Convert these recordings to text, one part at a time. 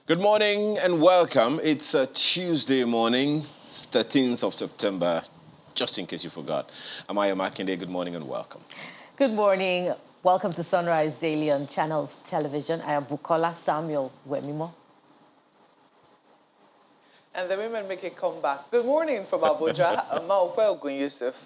Good morning and welcome. It's a Tuesday morning, 13th of September, just in case you forgot. I'm Aya Makinde. Good morning and welcome. Good morning. Welcome to Sunrise Daily on Channels Television. I am Bukola Samuel Wemimo. And the women make a comeback. Good morning from Abuja. Maokwe Ogun Yusuf.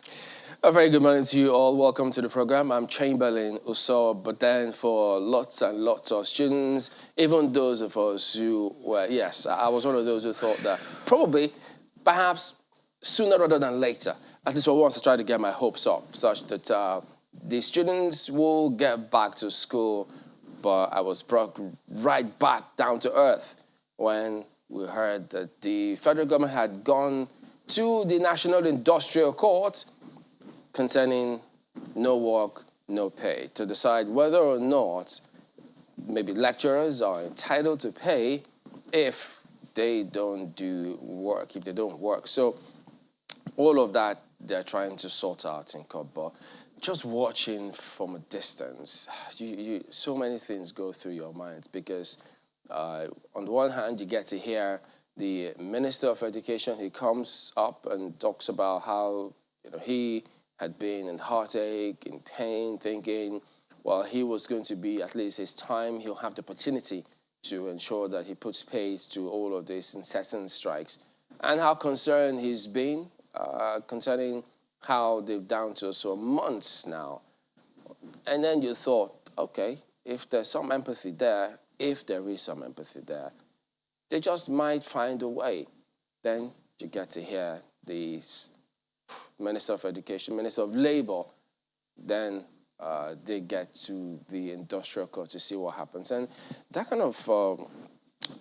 A very good morning to you all. Welcome to the program. I'm Chamberlain Uso, but then for lots and lots of students, even those of us who were, yes, I was one of those who thought that probably, perhaps sooner rather than later, at least for once I tried to get my hopes up, such that the students will get back to school, but I was brought right back down to earth when we heard that the federal government had gone to the National Industrial Court concerning no work, no pay, to decide whether or not maybe lecturers are entitled to pay if they don't do work, if they don't work. So all of that they're trying to sort out in court, but just watching from a distance, so many things go through your mind because on the one hand, you get to hear the Minister of Education. He comes up and talks about how he had been in heartache, in pain, thinking, well, he was going to be, at least his time, he'll have the opportunity to ensure that he puts paid to all of these incessant strikes, and how concerned he's been concerning how they've down to so months now. And then you thought, okay, if there's some empathy there, if there is some empathy there, they just might find a way. Then you get to hear these Minister of Education, Minister of Labor, then they get to the industrial court to see what happens. And that kind of,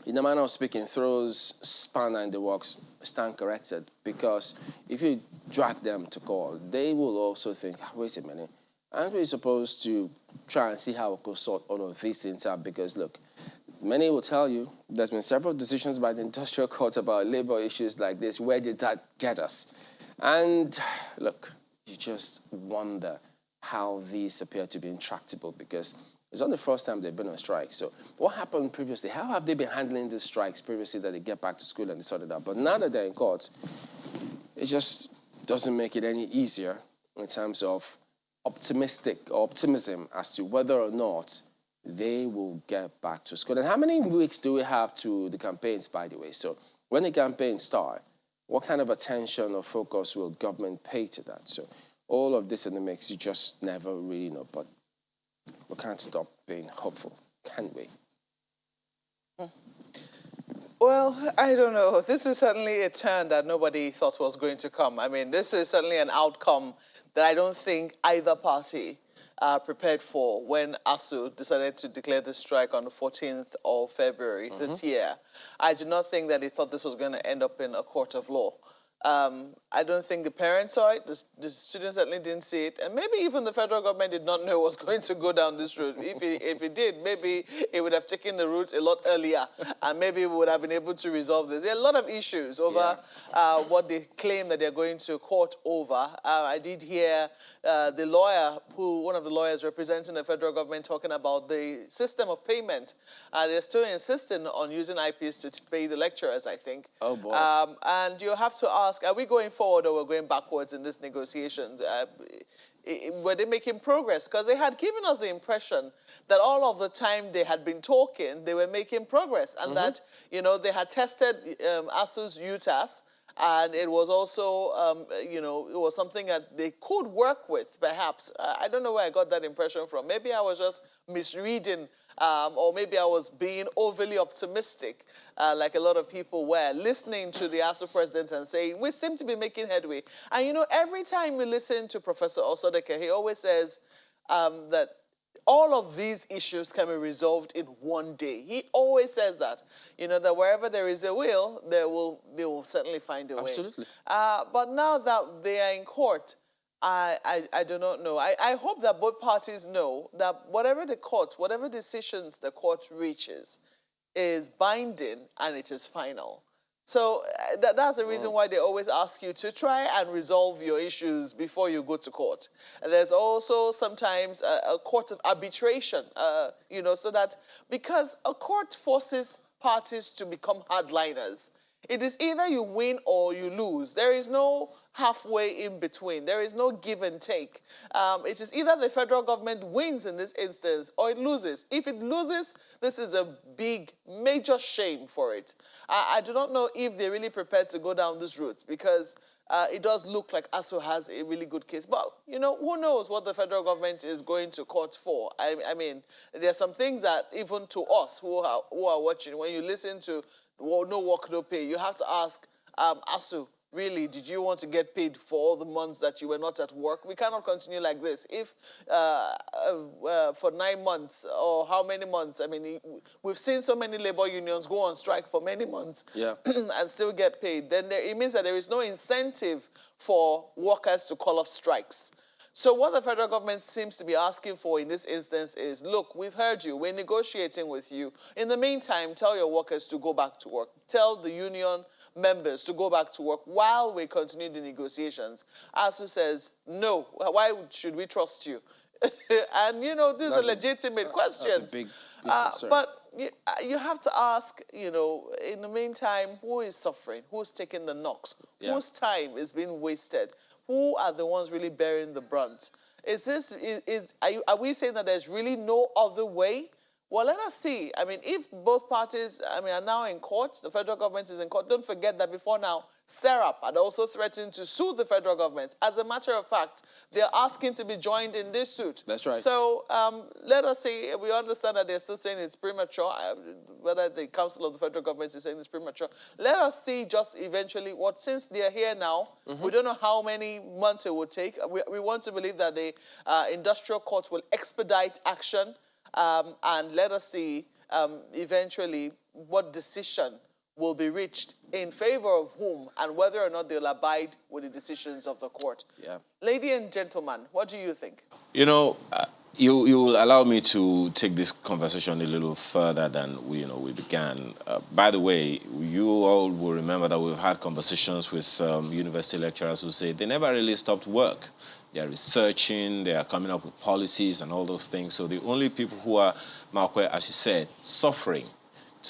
in a manner of speaking, throws spanner in the works, stand corrected, because if you drag them to court, they will also think, wait a minute, aren't we supposed to try and see how we could sort all of these things out? Because look, many will tell you there's been several decisions by the industrial court about labor issues like this. Where did that get us? And look, you just wonder how these appear to be intractable because it's not the first time they've been on strike. So what happened previously? How have they been handling these strikes previously that they get back to school and they sort it out? But now that they're in court, it just doesn't make it any easier in terms of optimism as to whether or not they will get back to school. And how many weeks do we have to the campaigns, by the way? So when the campaigns start, what kind of attention or focus will government pay to that? So all of this in the mix, you just never really know. But we can't stop being hopeful, can we? Well, I don't know. This is certainly a turn that nobody thought was going to come. I mean, this is certainly an outcome that I don't think either party prepared for when ASU decided to declare the strike on the 14th of February this year. I do not think that they thought this was going to end up in a court of law. I don't think the parents saw it, the students certainly didn't see it, and maybe even the federal government did not know it was going to go down this route. If it did, maybe it would have taken the route a lot earlier, and maybe we would have been able to resolve this. There are a lot of issues over what they claim that they're going to court over. I did hear the lawyer, one of the lawyers representing the federal government, talking about the system of payment. They're still insisting on using IPs to pay the lecturers, I think. Oh, boy. And you have to ask, are we going forward or we're going backwards in these negotiations? Were they making progress? Because they had given us the impression that all of the time they had been talking, they were making progress, and that, they had tested ASU's UTAS, and it was also, it was something that they could work with, perhaps. I don't know where I got that impression from. Maybe I was just misreading, or maybe I was being overly optimistic, like a lot of people were, listening to the ASU president and saying, we seem to be making headway. And, every time we listen to Professor Osodeke, he always says that all of these issues can be resolved in one day. He always says that, that wherever there is a will, they will certainly find a way. Absolutely. But now that they are in court, I do not know. I hope that both parties know that whatever decisions the court reaches is binding and it is final. So that's the reason why they always ask you to try and resolve your issues before you go to court. And there's also sometimes a court of arbitration, so that because a court forces parties to become hardliners. It is either you win or you lose. There is no halfway in between. There is no give and take. It is either the federal government wins in this instance or it loses. If it loses, this is a big, major shame for it. I do not know if they're really prepared to go down this route because it does look like ASU has a really good case. But, you know, who knows what the federal government is going to court for? I mean, there are some things that even to us who are watching, when you listen to no work, no pay, you have to ask ASU, really, did you want to get paid for all the months that you were not at work? We cannot continue like this. If for 9 months or how many months, I mean, we've seen so many labor unions go on strike for many months and still get paid, then it means that there is no incentive for workers to call off strikes. So what the federal government seems to be asking for in this instance is, look, we've heard you. We're negotiating with you. In the meantime, tell your workers to go back to work. Tell the union members to go back to work while we continue the negotiations. ASU says, no, why should we trust you? And, you know, these are legitimate questions. That's a big concern. But you have to ask, you know, in the meantime, who is suffering? Who's taking the knocks? Yeah. Whose time is being wasted? Who are the ones really bearing the brunt? Are we saying that there's really no other way? Well, let us see. I mean, if both parties, are now in court, the federal government is in court, don't forget that before now, SERAP had also threatened to sue the federal government. As a matter of fact, they're asking to be joined in this suit. That's right. So let us see. We understand that they're still saying it's premature, whether the Council of the Federal Government is saying it's premature. Let us see just eventually since they're here now, we don't know how many months it will take. We want to believe that the industrial court will expedite action. And let us see eventually what decision will be reached in favor of whom and whether or not they'll abide with the decisions of the court. Yeah. Lady and gentlemen, what do you think? You know, you will allow me to take this conversation a little further than we began. By the way, you all will remember that we've had conversations with university lecturers who say they never really stopped work. They are researching, they are coming up with policies and all those things. So the only people who are, Malkwe, as you said, suffering,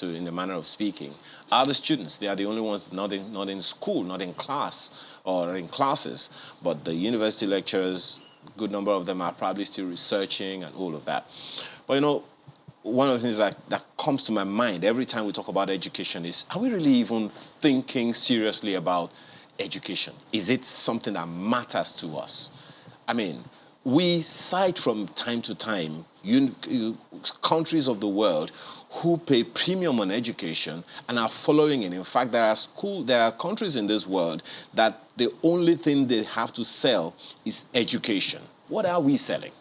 in the manner of speaking, are the students. They are the only ones not in school, not in class or in classes. But the university lecturers, a good number of them are probably still researching and all of that. But, you know, one of the things that comes to my mind every time we talk about education is, are we really even thinking seriously about education? Is it something that matters to us? I mean, we cite from time to time countries of the world who pay premium on education and are following it. In fact, there are countries in this world that the only thing they have to sell is education. What are we selling?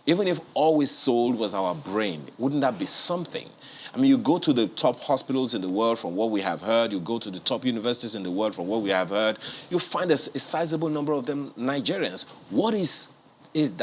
Even if all we sold was our brain, wouldn't that be something? I mean, you go to the top hospitals in the world from what we have heard, you go to the top universities in the world from what we have heard, you find a sizable number of them Nigerians. What is it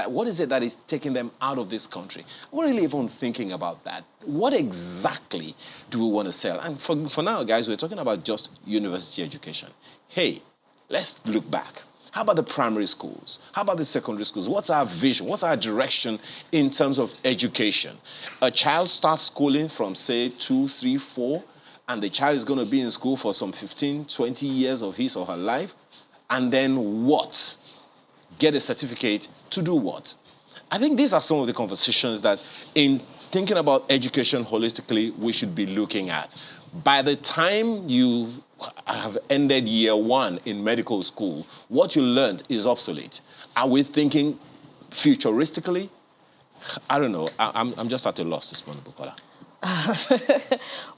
that is taking them out of this country? We're really even thinking about that. What exactly do we want to sell? And for now, guys, we're talking about just university education. Hey, let's look back. How about the primary schools? How about the secondary schools? What's our vision? What's our direction in terms of education? A child starts schooling from, say, 2, 3, 4, and the child is going to be in school for some 15, 20 years of his or her life. And then what? Get a certificate to do what? I think these are some of the conversations that, in thinking about education holistically, we should be looking at. By the time you have ended year 1 in medical school, what you learned is obsolete. Are we thinking futuristically? I don't know. I'm just at a loss this morning, Bukola.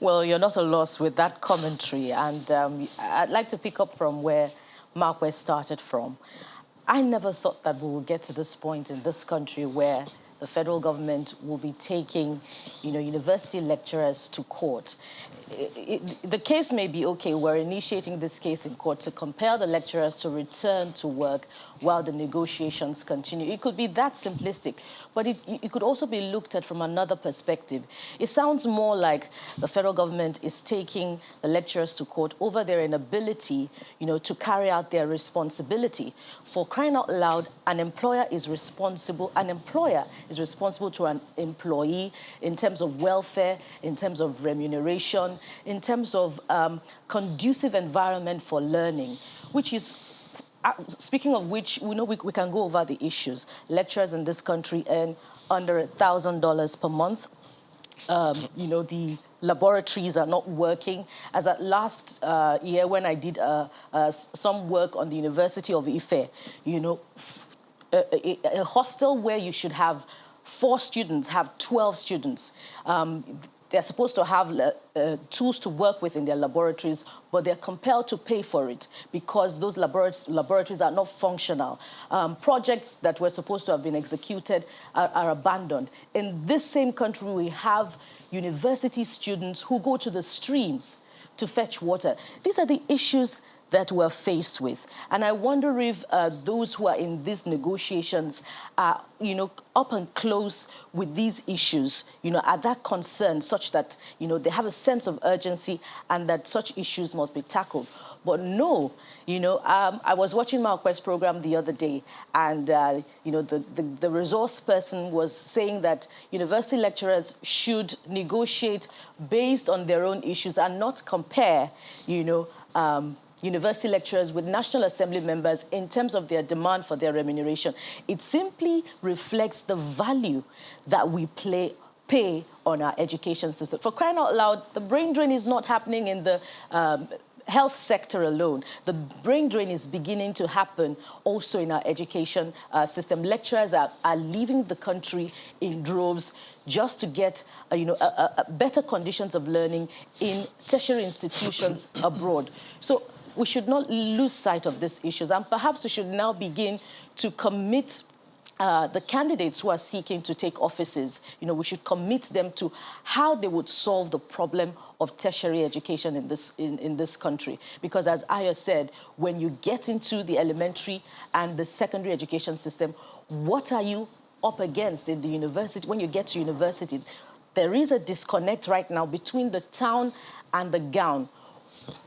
Well, you're not a loss with that commentary. And I'd like to pick up from where Marquez started from. I never thought that we would get to this point in this country where the federal government will be taking, university lecturers to court. The case may be, okay, we're initiating this case in court to compel the lecturers to return to work while the negotiations continue. It could be that simplistic, but it could also be looked at from another perspective. It sounds more like the federal government is taking the lecturers to court over their inability, to carry out their responsibility. For crying out loud, an employer is responsible. An employer is responsible to an employee in terms of welfare, in terms of remuneration, in terms of conducive environment for learning, which is, speaking of which, we know we can go over the issues. Lecturers in this country earn under $1,000 per month. The laboratories are not working. As at last year, when I did some work on the University of Ife, a hostel where you should have 4 students have 12 students. They're supposed to have tools to work with in their laboratories, but they're compelled to pay for it because those laboratories are not functional. Projects that were supposed to have been executed are abandoned. In this same country, we have university students who go to the streams to fetch water. These are the issues that we're faced with. And I wonder if those who are in these negotiations are, up and close with these issues, are that concerned such that, they have a sense of urgency and that such issues must be tackled. But no, I was watching Marquez's program the other day, and, the resource person was saying that university lecturers should negotiate based on their own issues and not compare, university lecturers with National Assembly members in terms of their demand for their remuneration. It simply reflects the value that we pay on our education system. For crying out loud, the brain drain is not happening in the health sector alone. The brain drain is beginning to happen also in our education system. Lecturers are leaving the country in droves just to get better conditions of learning in tertiary institutions abroad. So we should not lose sight of these issues, and perhaps we should now begin to commit the candidates who are seeking to take offices. We should commit them to how they would solve the problem of tertiary education in this country. Because as Ayo said, when you get into the elementary and the secondary education system, what are you up against in the university? When you get to university, there is a disconnect right now between the town and the gown.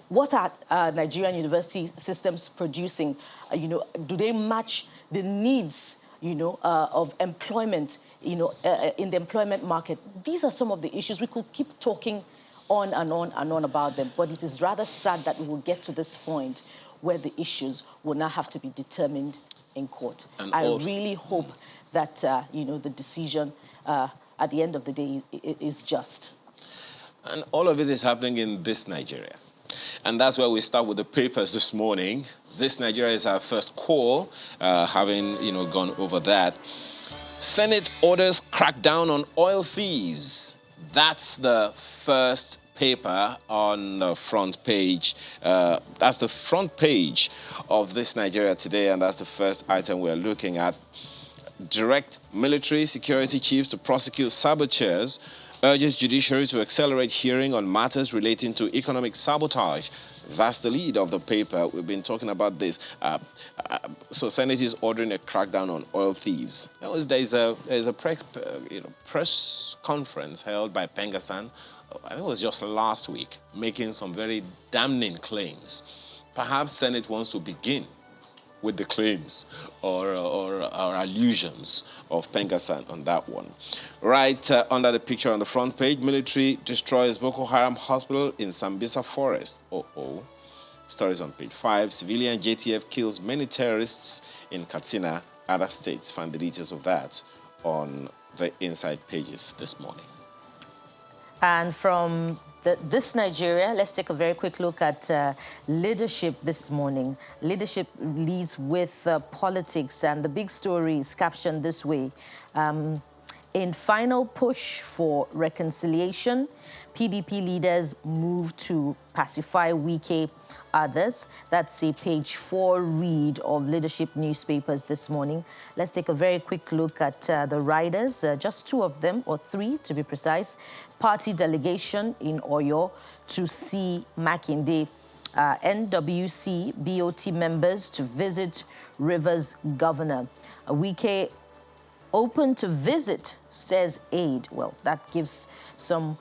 What are Nigerian university systems producing? Do they match the needs, of employment, in the employment market? These are some of the issues. We could keep talking on and on and on about them, but it is rather sad that we will get to this point where the issues will now have to be determined in court. And I really hope that, the decision at the end of the day is just. And all of it is happening in this Nigeria. And that's where we start with the papers this morning. This Nigeria is our first call, having, gone over that. Senate orders crackdown on oil thieves. That's the first paper on the front page. That's the front page of this Nigeria today, and that's the first item we're looking at. Direct military security chiefs to prosecute saboteurs, urges judiciary to accelerate hearing on matters relating to economic sabotage. That's the lead of the paper. We've been talking about this. So Senate is ordering a crackdown on oil thieves. There's a press conference held by Pengasan, I think it was just last week, making some very damning claims. Perhaps Senate wants to begin with the claims or allusions of Pengasan on that one. Right under the picture on the front page, military destroys Boko Haram hospital in Sambisa forest. Stories on page 5. Civilian JTF kills many terrorists in Katsina, other states. Find the details of that on the inside pages this morning. And from this Nigeria, let's take a very quick look at leadership this morning. Leadership leads with politics, and the big story is captioned this way. In final push for reconciliation, PDP leaders move to pacify Wike others. That's a page 4 read of leadership newspapers this morning. Let's take a very quick look at the riders, just 2 of them, or 3 to be precise. Party delegation in Oyo to see Makinde. NWC BOT members to visit Rivers governor. Wike open to visit, says aide. Well, that gives some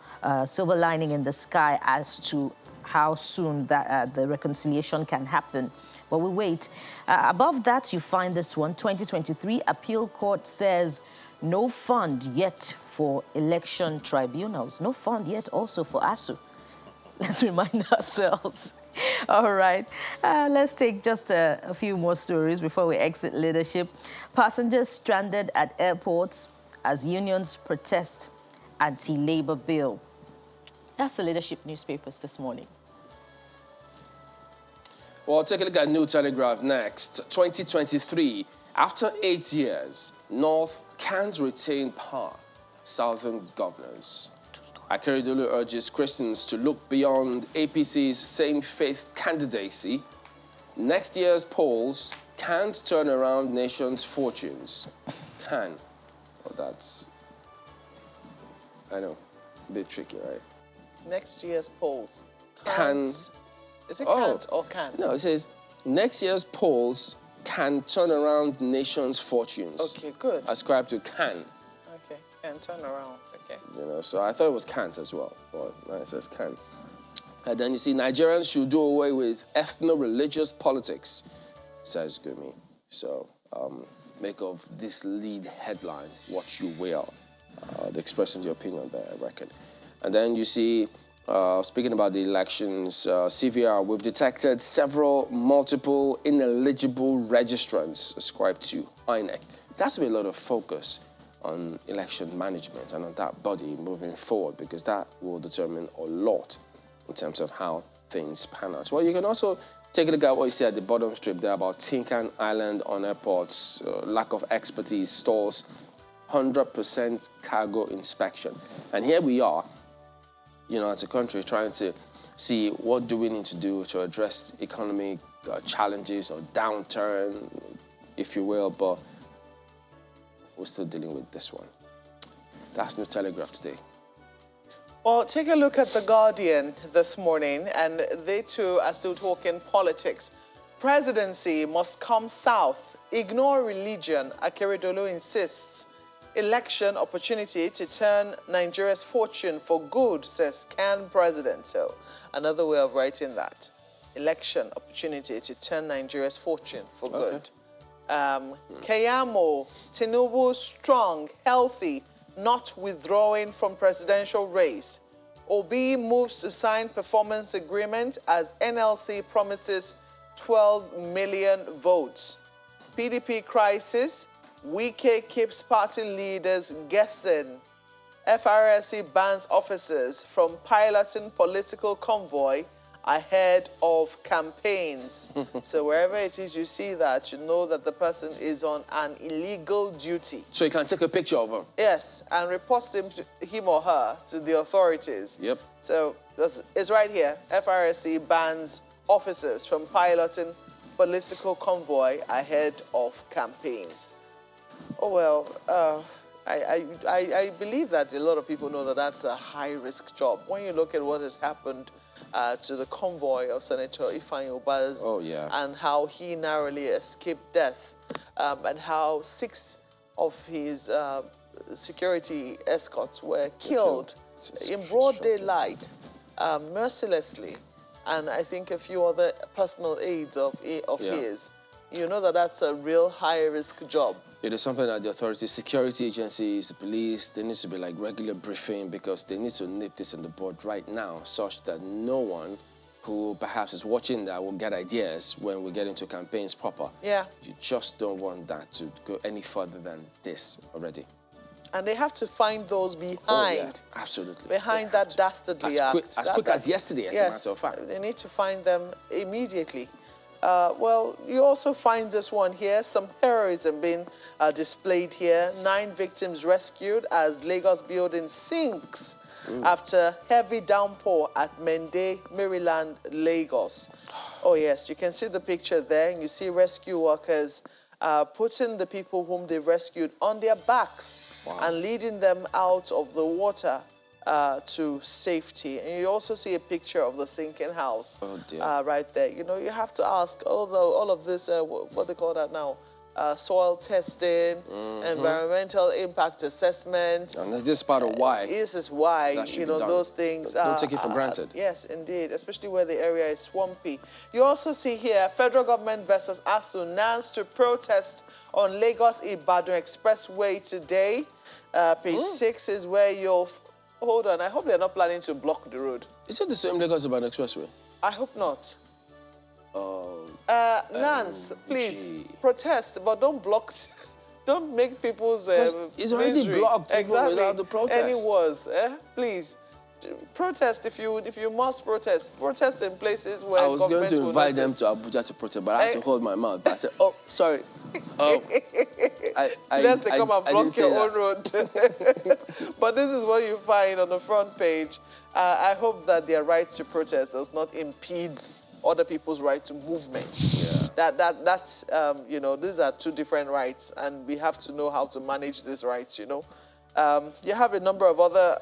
silver lining in the sky as to how soon that the reconciliation can happen. But we wait. Above that, you find this one. 2023 appeal court says No fund yet for election tribunals. No fund yet also for ASU. Let's remind ourselves. All right, let's take just a few more stories before we exit leadership. Passengers stranded at airports as unions protest anti-labor bill. That's the leadership newspapers this morning. Well, take a look at New Telegraph next. 2023, after 8 years, North can't retain power. Southern governors. Akeredolu urges Christians to look beyond APC's same-faith candidacy. Next year's polls can't turn around nation's fortunes. Can. Well, that's, I know, a bit tricky, right? Next year's polls. Can. Is it can't or can? No, it says next year's polls can turn around nation's fortunes. Okay, good. Ascribe to can. Okay, can turn around. Okay. You know, so I thought it was can't as well. But no, it says can. And then you see Nigerians should do away with ethno-religious politics, says Gumi. So make of this lead headline what you will. Expressing your opinion there, I reckon. And then you see, speaking about the elections, CVR, we've detected several multiple ineligible registrants ascribed to INEC. That's been a lot of focus on election management and on that body moving forward, because that will determine a lot in terms of how things pan out. Well, you can also take a look at what you see at the bottom strip there about Tinkan Island on airports, lack of expertise, stalls, 100% cargo inspection. And here we are, you know, as a country trying to see what do we need to do to address economic challenges or downturn, if you will, but we're still dealing with this one. That's New Telegraph today. Well, take a look at The Guardian this morning, and they too are still talking politics. Presidency must come south. Ignore religion, Akeredolu insists. Election opportunity to turn Nigeria's fortune for good, says Can President. So another way of writing that. Election opportunity to turn Nigeria's fortune for good. Kayamo, Tinubu strong, healthy, not withdrawing from presidential race. Obi moves to sign performance agreement as NLC promises 12 million votes. PDP crisis, Wike keeps party leaders guessing. FRSC bans officers from piloting political convoy ahead of campaigns. So wherever it is you see that, you know that the person is on an illegal duty. So you can take a picture of her? Yes, and reports him or her to the authorities. Yep. So it's right here. FRSC bans officers from piloting political convoy ahead of campaigns. Oh, well, I believe that a lot of people know that that's a high-risk job. When you look at what has happened to the convoy of Senator Ifeanyi Ubah's, and how he narrowly escaped death, and how 6 of his security escorts were killed in broad daylight, mercilessly, and I think a few other personal aides of his. You know that that's a real high-risk job. It is something that the authorities, security agencies, the police, there needs to be like regular briefing, because they need to nip this on the board right now, such that no one who perhaps is watching that will get ideas when we get into campaigns proper. Yeah. You just don't want that to go any further than this already. And they have to find those behind. Absolutely. Behind that dastardly act. As quick as yesterday, as a matter of fact. They need to find them immediately. Well, you also find this one here, some heroism being displayed here. 9 victims rescued as Lagos building sinks after heavy downpour at Mende, Maryland, Lagos. Oh yes, you can see the picture there, and you see rescue workers putting the people whom they've rescued on their backs and leading them out of the water to safety. And you also see a picture of the sinking house right there. You know, you have to ask, although all of this, what they call that now, soil testing, environmental impact assessment. And this is part of why. This is why, you know, those things. Don't take it for granted. Yes, indeed, especially where the area is swampy. You also see here, federal government versus ASU, NANS to protest on Lagos-Ibadan Expressway today. Page 6 is where you'll... Hold on, I hope they're not planning to block the road. Is it the same Lagos Ibadan Expressway? I hope not. Oh. Nance, please, protest, but don't block... Don't make people's it's already misery. blocked Exactly. without the protest. Any words, please. Protest if you must protest. Protest in places where I was going to invite them notice. to Abuja to protest, but I had to hold my mouth. I said, oh, sorry. Unless they come and block your own road. But this is what you find on the front page. I hope that their right to protest does not impede other people's right to movement. Yeah. That's you know, these are two different rights, and we have to know how to manage these rights, you know. You have a number of other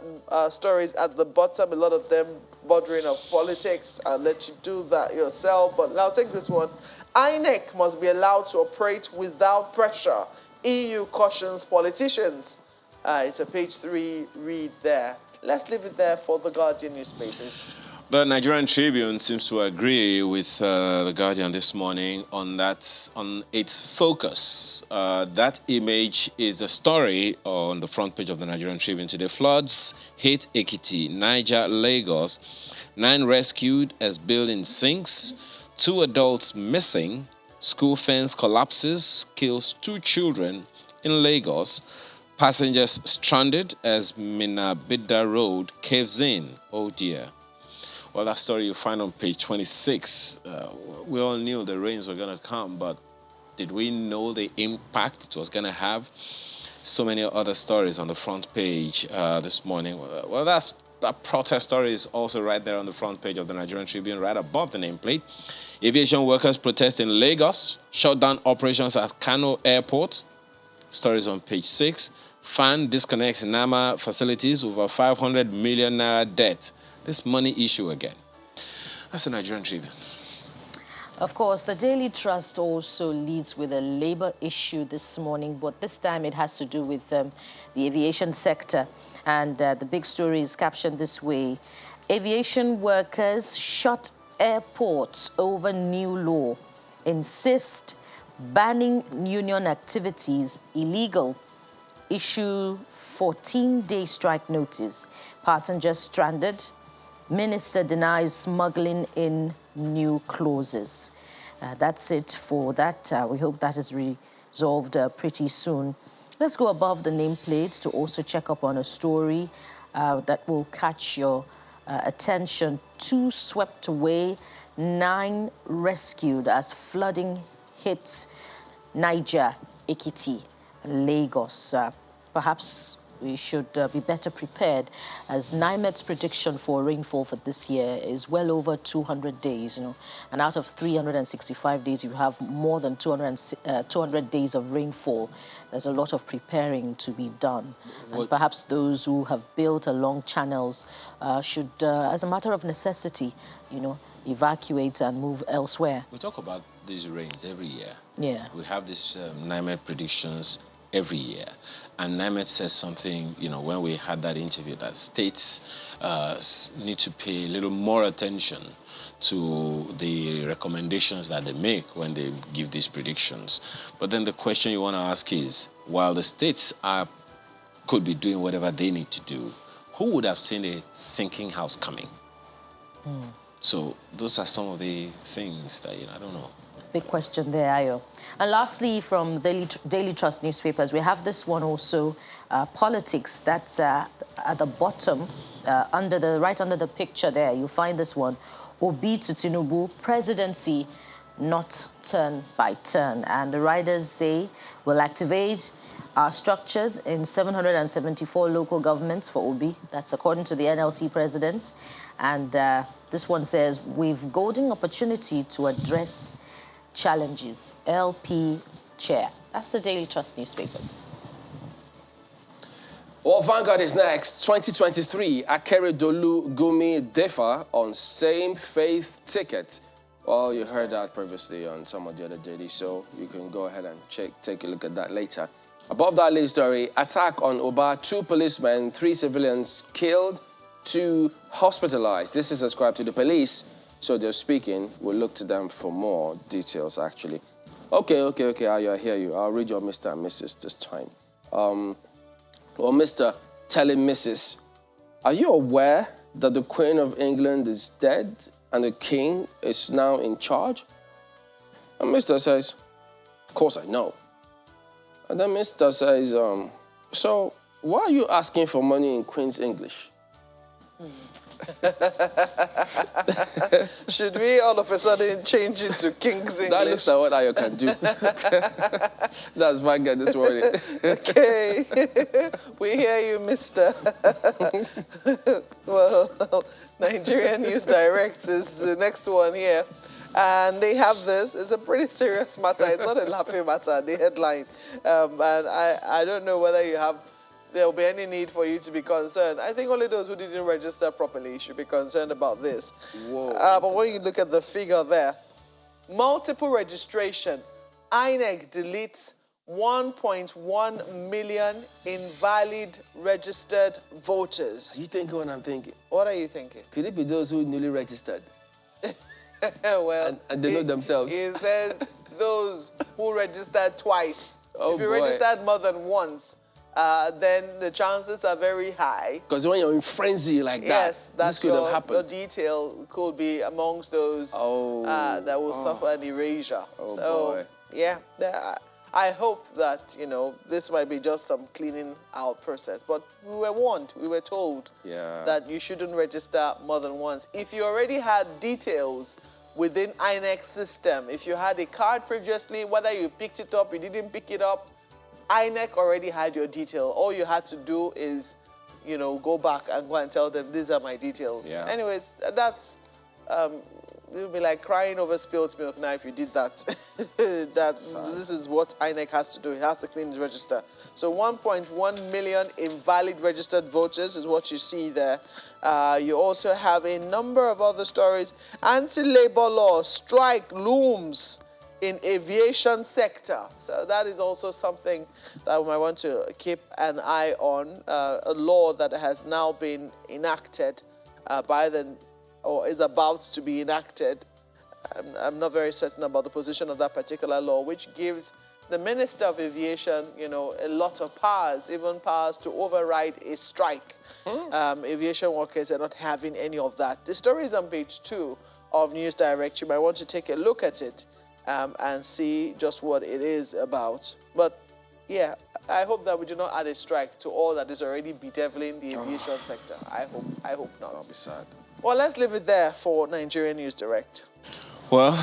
stories at the bottom, a lot of them bordering of politics. I'll let you do that yourself, but now take this one. INEC must be allowed to operate without pressure. EU cautions politicians. It's a page 3 read there. Let's leave it there for the Guardian newspapers. The Nigerian Tribune seems to agree with the Guardian this morning on its focus. That image is the story on the front page of the Nigerian Tribune today. Floods hit Ekiti, Niger, Lagos. 9 rescued as building sinks. 2 adults missing. School fence collapses, kills 2 children in Lagos. Passengers stranded as Minabida Road caves in. Oh dear. Well, that story you find on page 26. We all knew the rains were going to come, but did we know the impact it was going to have? So many other stories on the front page this morning. Well, that protest story is also right there on the front page of the Nigerian Tribune, right above the nameplate. Aviation workers protest in Lagos, shut down operations at Kano Airport. Stories on page 6. FAN disconnects NAMA facilities over 500 million naira debt. This money issue again. That's the Nigerian Tribune. Of course, the Daily Trust also leads with a labor issue this morning, but this time it has to do with the aviation sector. And the big story is captioned this way. Aviation workers shut airports over new law. Insist banning union activities illegal. Issue 14-day strike notice. Passengers stranded. Minister denies smuggling in new clauses. That's it for that. We hope that is resolved pretty soon. Let's go above the nameplate to also check up on a story that will catch your attention. 2 swept away, 9 rescued as flooding hits Niger, Ekiti, Lagos. Perhaps we should be better prepared, as NIMET's prediction for rainfall for this year is well over 200 days, you know, and out of 365 days, you have more than 200 days of rainfall. There's a lot of preparing to be done. And perhaps those who have built along channels should, as a matter of necessity, you know, evacuate and move elsewhere. We talk about these rains every year. Yeah. We have these NIMET predictions every year. And NIMET says something, you know, when we had that interview, that states need to pay a little more attention to the recommendations that they make when they give these predictions. But then the question you want to ask is, while the states could be doing whatever they need to do, who would have seen a sinking house coming? So those are some of the things that, you know, I don't know. Big question there, Ayo. And lastly, from Daily Trust newspapers, we have this one also, politics. That's at the bottom, right under the picture there. You'll find this one, Obi to Tinubu, presidency not turn by turn. And the writers say we'll activate our structures in 774 local governments for Obi. That's according to the NLC president. And this one says we've golden opportunity to address challenges. LP chair. That's the Daily Trust newspapers. Well, Vanguard is next. 2023, Akeredolu Gumi differ on same faith ticket. Well, you heard that previously on some of the other dailies, so you can go ahead and take a look at that later. Above that lead story, attack on Oba, 2 policemen, 3 civilians killed, 2 hospitalized. This is ascribed to the police. So they're speaking. We'll look to them for more details, actually. Okay, I hear you. I'll read your Mr. and Mrs. this time. or Mr. telling Mrs., are you aware that the Queen of England is dead and the King is now in charge? And Mr. says, of course I know. And then Mr. says, so why are you asking for money in Queen's English? Should we all of a sudden change it to King's English? That looks like what Ayo can do. That's Vanguard this morning. Okay. We hear you, mister. Well, Nigerian News Direct is the next one here. And they have this. It's a pretty serious matter. It's not a laughing matter, the headline. And I don't know whether there'll be any need for you to be concerned. I think only those who didn't register properly should be concerned about this. Whoa. But when you look at the figure there, multiple registration, INEC deletes 1.1 million invalid registered voters. Are you thinking what I'm thinking? What are you thinking? Could it be those who newly registered? Well, and they know themselves. It says those who registered twice. Oh, if you boy. registered more than once, then the chances are very high. Because when you're in frenzy like that, Yes, this could have your happened. detail could be amongst those that will suffer an erasure. Oh, so, boy. yeah, I hope that, this might be just some cleaning out process. But we were warned, we were told that you shouldn't register more than once. If you already had details within INEC system, if you had a card previously, whether you picked it up, you didn't pick it up, INEC already had your detail. All you had to do is, go back and go and tell them, these are my details. Yeah. Anyways, that's, you'll be like crying over spilled milk now if you did that. This is what INEC has to do. It has to clean its register. So 1.1 million invalid registered voters is what you see there. You also have a number of other stories. Anti-labor law strike looms in aviation sector. So that is also something that we might want to keep an eye on. A law that has now been enacted or is about to be enacted. I'm not very certain about the position of that particular law, which gives the Minister of Aviation, a lot of powers, even powers to override a strike. Aviation workers are not having any of that. The story is on page 2 of News Direct. You might want to take a look at it and see just what it is about. But yeah, I hope that we do not add a strike to all that is already bedeviling the aviation sector. I hope not. That'll be sad. Well, let's leave it there for Nigerian News Direct. Well,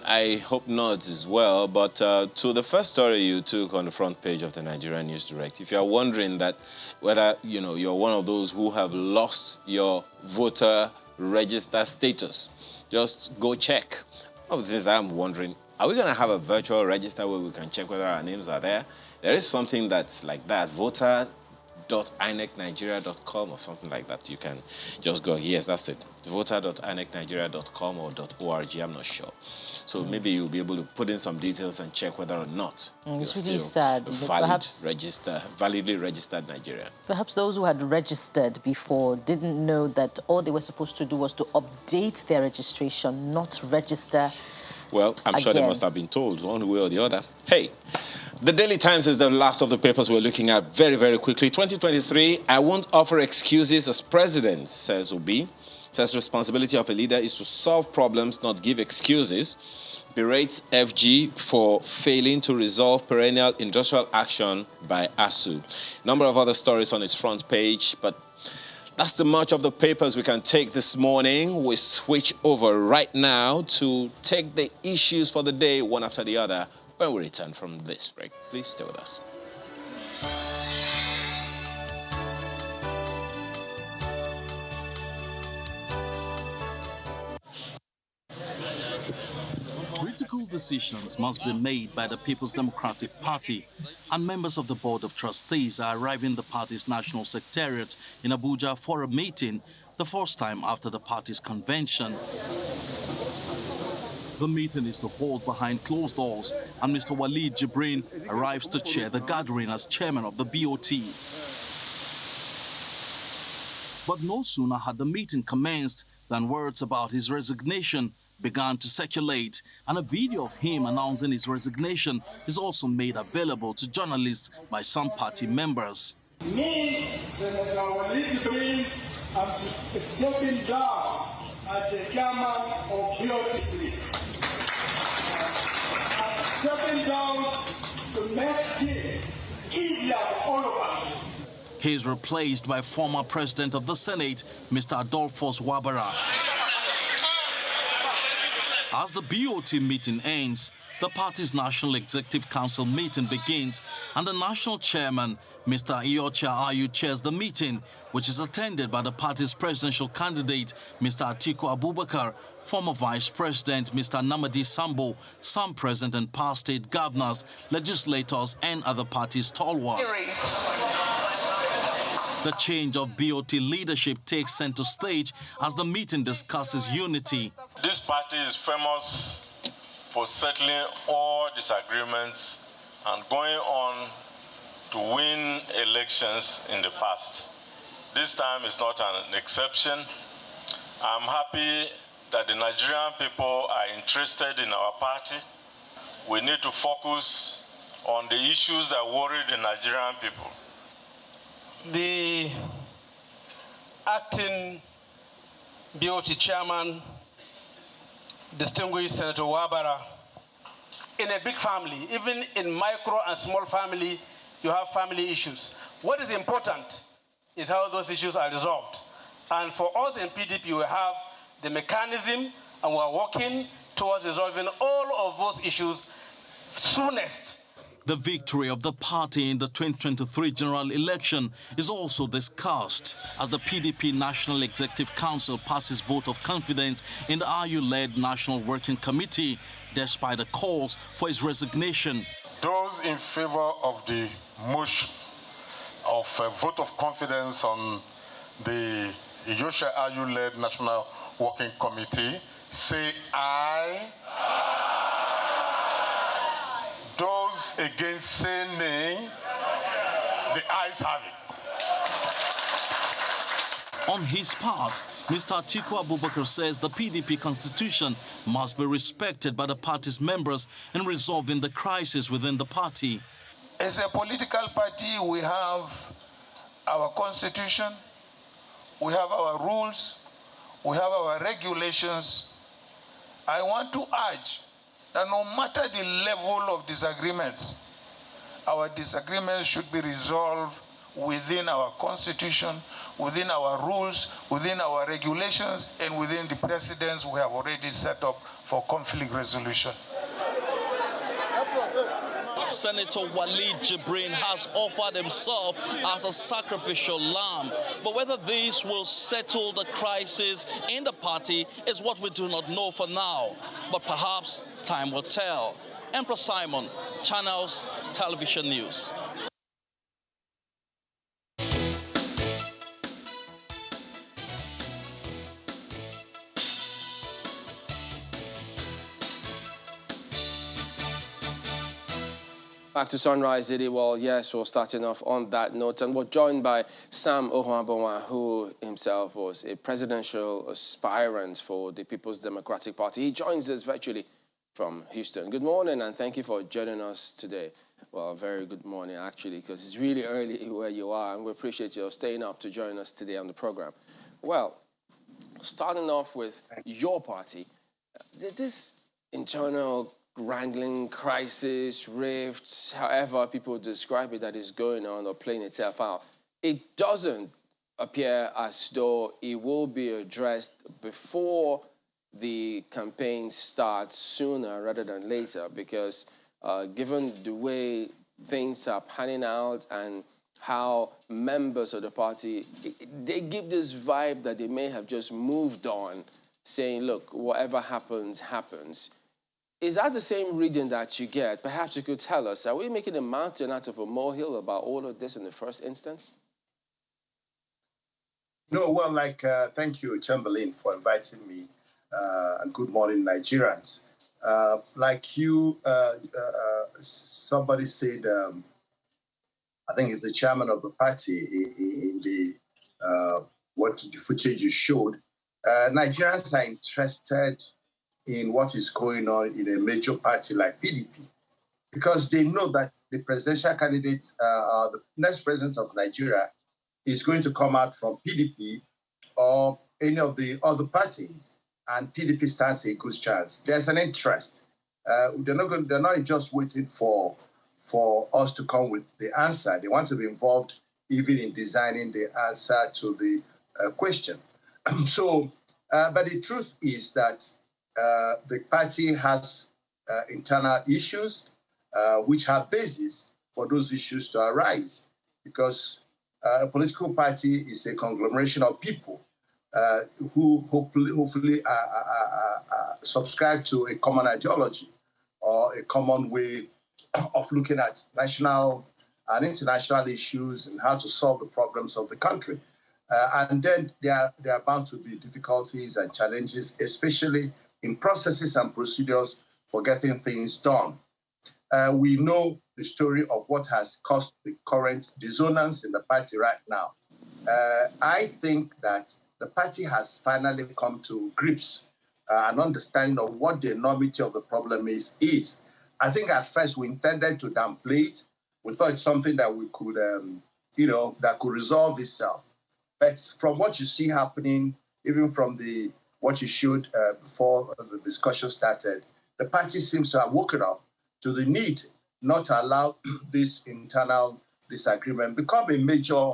I hope not as well, but to the first story you took on the front page of the Nigerian News Direct, if you're wondering that whether, you're one of those who have lost your voter register status, just go check. One of the things that I'm wondering, are we going to have a virtual register where we can check whether our names are there? There is something that's like that, voter.inecnigeria.com or something like that. You can just go, yes, that's it, voter.inecnigeria.com or .org, I'm not sure. So maybe you'll be able to put in some details and check whether or not you're it's still really sad. a validly registered Nigerian. Perhaps those who had registered before didn't know that all they were supposed to do was to update their registration, not register. Well, I'm sure they must have been told one way or the other. Hey, the Daily Times is the last of the papers we're looking at very, very quickly. 2023, I won't offer excuses as president, says Obi. Says responsibility of a leader is to solve problems, not give excuses. Berates FG for failing to resolve perennial industrial action by ASU. Number of other stories on its front page, but that's the much of the papers we can take this morning. We switch over right now to take the issues for the day one after the other when we return from this break. Please stay with us. Critical decisions must be made by the People's Democratic Party, and members of the Board of Trustees are arriving the party's National Secretariat in Abuja for a meeting, the first time after the party's convention. The meeting is to hold behind closed doors, and Mr. Walid Jibrin arrives to chair the gathering as chairman of the BOT. But no sooner had the meeting commenced than words about his resignation began to circulate, and a video of him announcing his resignation is also made available to journalists by some party members. Me, Senator Walid Jibril, I'm stepping down as the chairman of BOT, please. I'm stepping down to make things easier for all of us. He is replaced by former President of the Senate, Mr. Adolphus Wabara. As the BOT meeting ends, the party's National Executive Council meeting begins, and the national chairman, Mr. Iyorchia Ayu, chairs the meeting, which is attended by the party's presidential candidate, Mr. Atiku Abubakar, former Vice President, Mr. Namadi Sambo, some present and past state governors, legislators, and other party stalwarts. The change of BOT leadership takes center stage as the meeting discusses unity. This party is famous for settling all disagreements and going on to win elections in the past. This time is not an exception. I'm happy that the Nigerian people are interested in our party. We need to focus on the issues that worry the Nigerian people. The acting BOT chairman, distinguished Senator Wabara, in a big family, even in micro and small family, you have family issues. What is important is how those issues are resolved. And for us in PDP, we have the mechanism, and we are working towards resolving all of those issues soonest. The victory of the party in the 2023 general election is also discussed as the PDP National Executive Council passes vote of confidence in the RU-led National Working Committee, despite the calls for his resignation. Those in favor of the motion of a vote of confidence on the Iyorchia Ayu-led National Working Committee say aye. Those against say nay. The ayes have it. On his part, Mr. Atiku Abubakar says the PDP constitution must be respected by the party's members in resolving the crisis within the party. As a political party, we have our constitution, we have our rules, we have our regulations. I want to urge that no matter the level of disagreements, our disagreements should be resolved within our constitution, within our rules, within our regulations, and within the precedents we have already set up for conflict resolution. Senator Walid Jibril has offered himself as a sacrificial lamb. But whether this will settle the crisis in the party is what we do not know for now. But perhaps time will tell. Emperor Simon, Channels Television News. Back to Sunrise City. Well, yes, we're starting off on that note. And we're joined by Sam Ohuabonwa, who himself was a presidential aspirant for the People's Democratic Party. He joins us virtually from Houston. Good morning, and thank you for joining us today. Well, very good morning, actually, because it's really early where you are, and we appreciate you staying up to join us today on the program. Well, starting off with your party, this internal wrangling, crisis, rifts, however people describe it, that is going on or playing itself out, it doesn't appear as though it will be addressed before the campaign starts, sooner rather than later, because given the way things are panning out and how members of the party, they give this vibe that they may have just moved on, saying, look, whatever happens, happens. Is that the same reading that you get? Perhaps you could tell us, are we making a mountain out of a molehill about all of this in the first instance? No, well, thank you, Chamberlain, for inviting me, and good morning, Nigerians. Somebody said, I think it's the chairman of the party in the the footage you showed, Nigerians are interested in what is going on in a major party like PDP. because they know that the presidential candidate, the next president of Nigeria, is going to come out from PDP or any of the other parties, and PDP stands a good chance. There's an interest. They're not just waiting for us to come with the answer. They want to be involved even in designing the answer to the question. So, but the truth is that the party has internal issues which have basis for those issues to arise, because a political party is a conglomeration of people who hopefully subscribe to a common ideology or a common way of looking at national and international issues and how to solve the problems of the country. And then there are bound to be difficulties and challenges, especially in processes and procedures for getting things done. We know the story of what has caused the current dissonance in the party right now. I think that the party has finally come to grips and understanding of what the enormity of the problem is. I think at first we intended to downplay it. We thought it's something that we could, that could resolve itself. But from what you see happening, even from what you showed before the discussion started, the party seems to have woken up to the need not to allow this internal disagreement become a major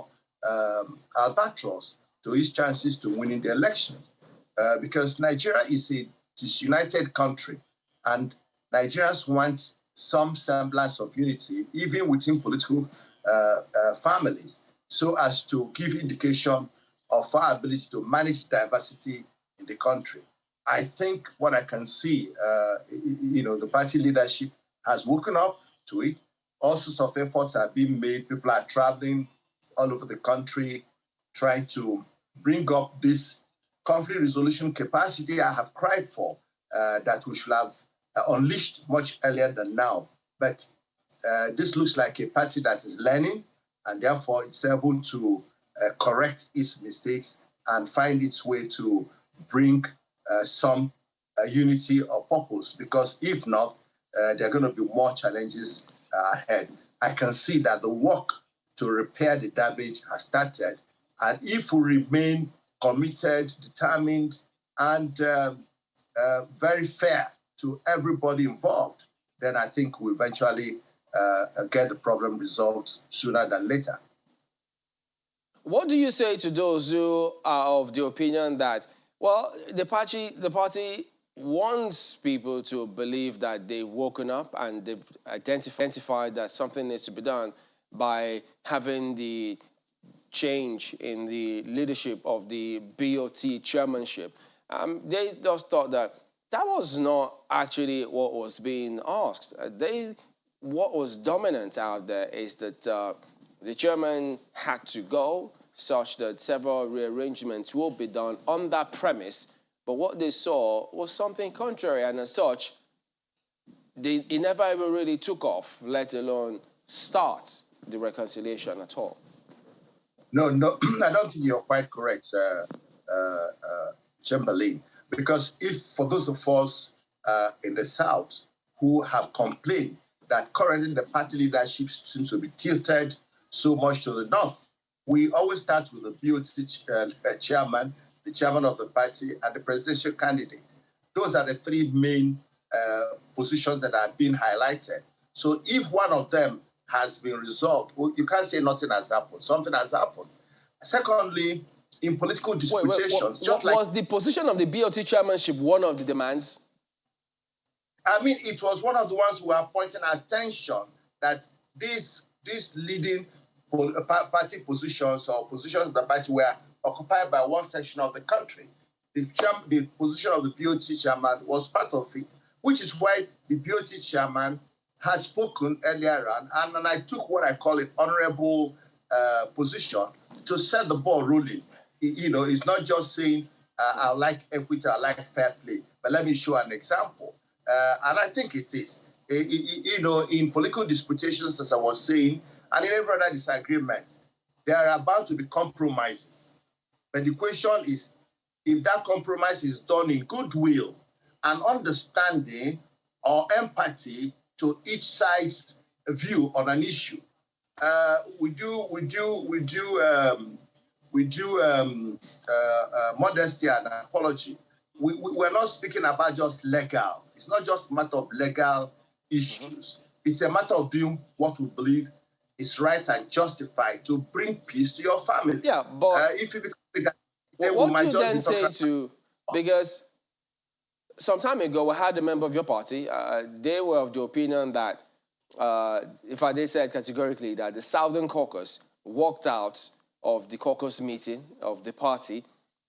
albatross to its chances to winning the election. Because Nigeria is a disunited country, and Nigerians want some semblance of unity, even within political families, so as to give indication of our ability to manage diversity in the country. I think what I can see, the party leadership has woken up to it. All sorts of efforts are being made. People are traveling all over the country, trying to bring up this conflict resolution capacity I have cried for, that we should have unleashed much earlier than now. But this looks like a party that is learning, and therefore it's able to correct its mistakes and find its way to bring some unity or purpose, because if not, there are going to be more challenges ahead. I can see that the work to repair the damage has started, and if we remain committed, determined, and very fair to everybody involved, then I think we'll eventually get the problem resolved sooner than later. What do you say to those who are of the opinion that, well, the party wants people to believe that they've woken up and they've identified that something needs to be done by having the change in the leadership of the BOT chairmanship? They just thought that was not actually what was being asked. What was dominant out there is that the chairman had to go, such that several rearrangements will be done on that premise. But what they saw was something contrary, and as such, it never even really took off, let alone start the reconciliation at all. No, I don't think you're quite correct, Chamberlain, because if for those of us in the South who have complained that currently the party leadership seems to be tilted so much to the north, we always start with the BOT chairman, the chairman of the party, and the presidential candidate. Those are the three main positions that are being highlighted. So if one of them has been resolved, well, you can't say nothing has happened. Something has happened. Secondly, in political disputations... was the position of the BOT chairmanship one of the demands? I mean, it was one of the ones who were pointing attention that these leading party positions or positions of the party were occupied by one section of the country. The position of the BOT chairman was part of it, which is why the BOT chairman had spoken earlier on, and I took what I call an honorable position to set the ball rolling. It's not just saying, I like equity, I like fair play, but let me show an example. And I think it is. In political disputations, as I was saying, and in every other disagreement, there are about to be compromises. But the question is, if that compromise is done in goodwill and understanding or empathy to each side's view on an issue. We do modesty and apology. We're not speaking about just legal. It's not just a matter of legal issues. It's a matter of doing what we believe is right and justified to bring peace to your family. Yeah, but if you become what do you then say to, because some time ago we had a member of your party, they were of the opinion that, in fact they said categorically that the Southern Caucus walked out of the caucus meeting of the party,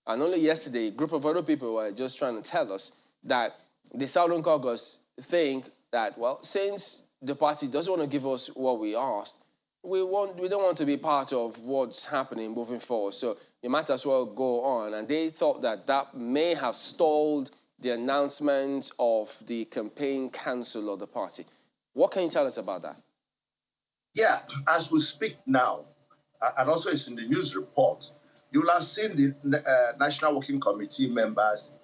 and only yesterday a group of other people were just trying to tell us that the Southern Caucus think that, well, since the party doesn't want to give us what we asked, we don't want to be part of what's happening moving forward, so you might as well go on. And they thought that that may have stalled the announcement of the campaign council of the party. What can you tell us about that? Yeah, as we speak now, and also it's in the news report, you'll have seen the National Working Committee members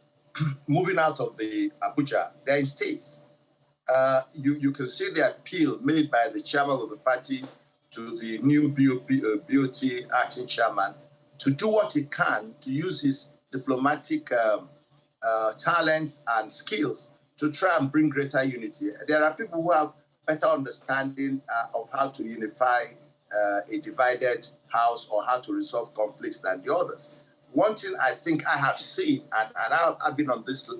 moving out of the Abuja. They're in states. You can see the appeal made by the chairman of the party to the new BOT acting chairman to do what he can to use his diplomatic talents and skills to try and bring greater unity. There are people who have better understanding of how to unify a divided house or how to resolve conflicts than the others. One thing I think I have seen, and I've been on this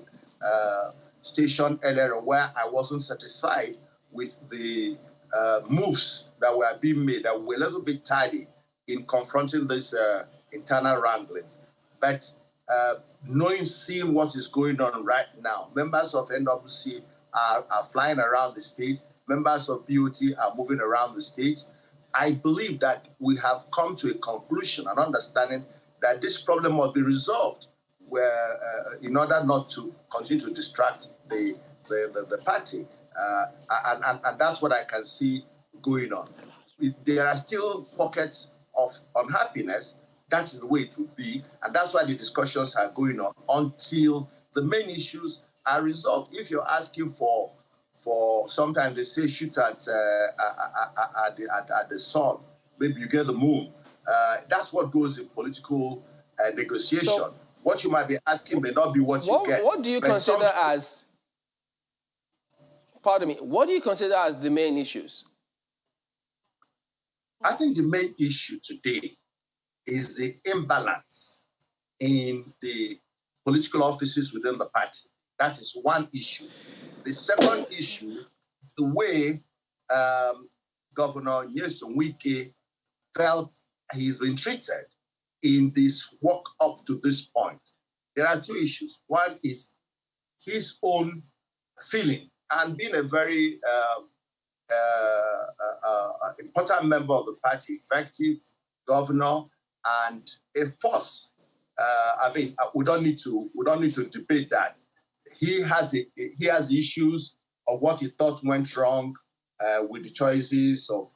station earlier where I wasn't satisfied with the moves that were being made, that were a little bit tardy in confronting these internal wranglings. But seeing what is going on right now, members of NWC are flying around the states, members of BOT are moving around the states. I believe that we have come to a conclusion and understanding that this problem must be resolved where, in order not to continue to distract the party. And that's what I can see going on. There are still pockets of unhappiness. That is the way it will be. And that's why the discussions are going on until the main issues are resolved. If you're asking for sometimes they say shoot at the sun, maybe you get the moon. That's what goes in political negotiation. So, what you might be asking may not be what you get. What do you consider as, pardon me, what do you consider as the main issues? I think the main issue today is the imbalance in the political offices within the party. That is one issue. The second issue, the way Governor Nyesom Wike felt he's been treated in this walk up to this point. There are two issues. One is his own feeling, and being a very important member of the party, effective governor, and a force. I mean, we don't need to debate that. He has issues of what he thought went wrong with the choices of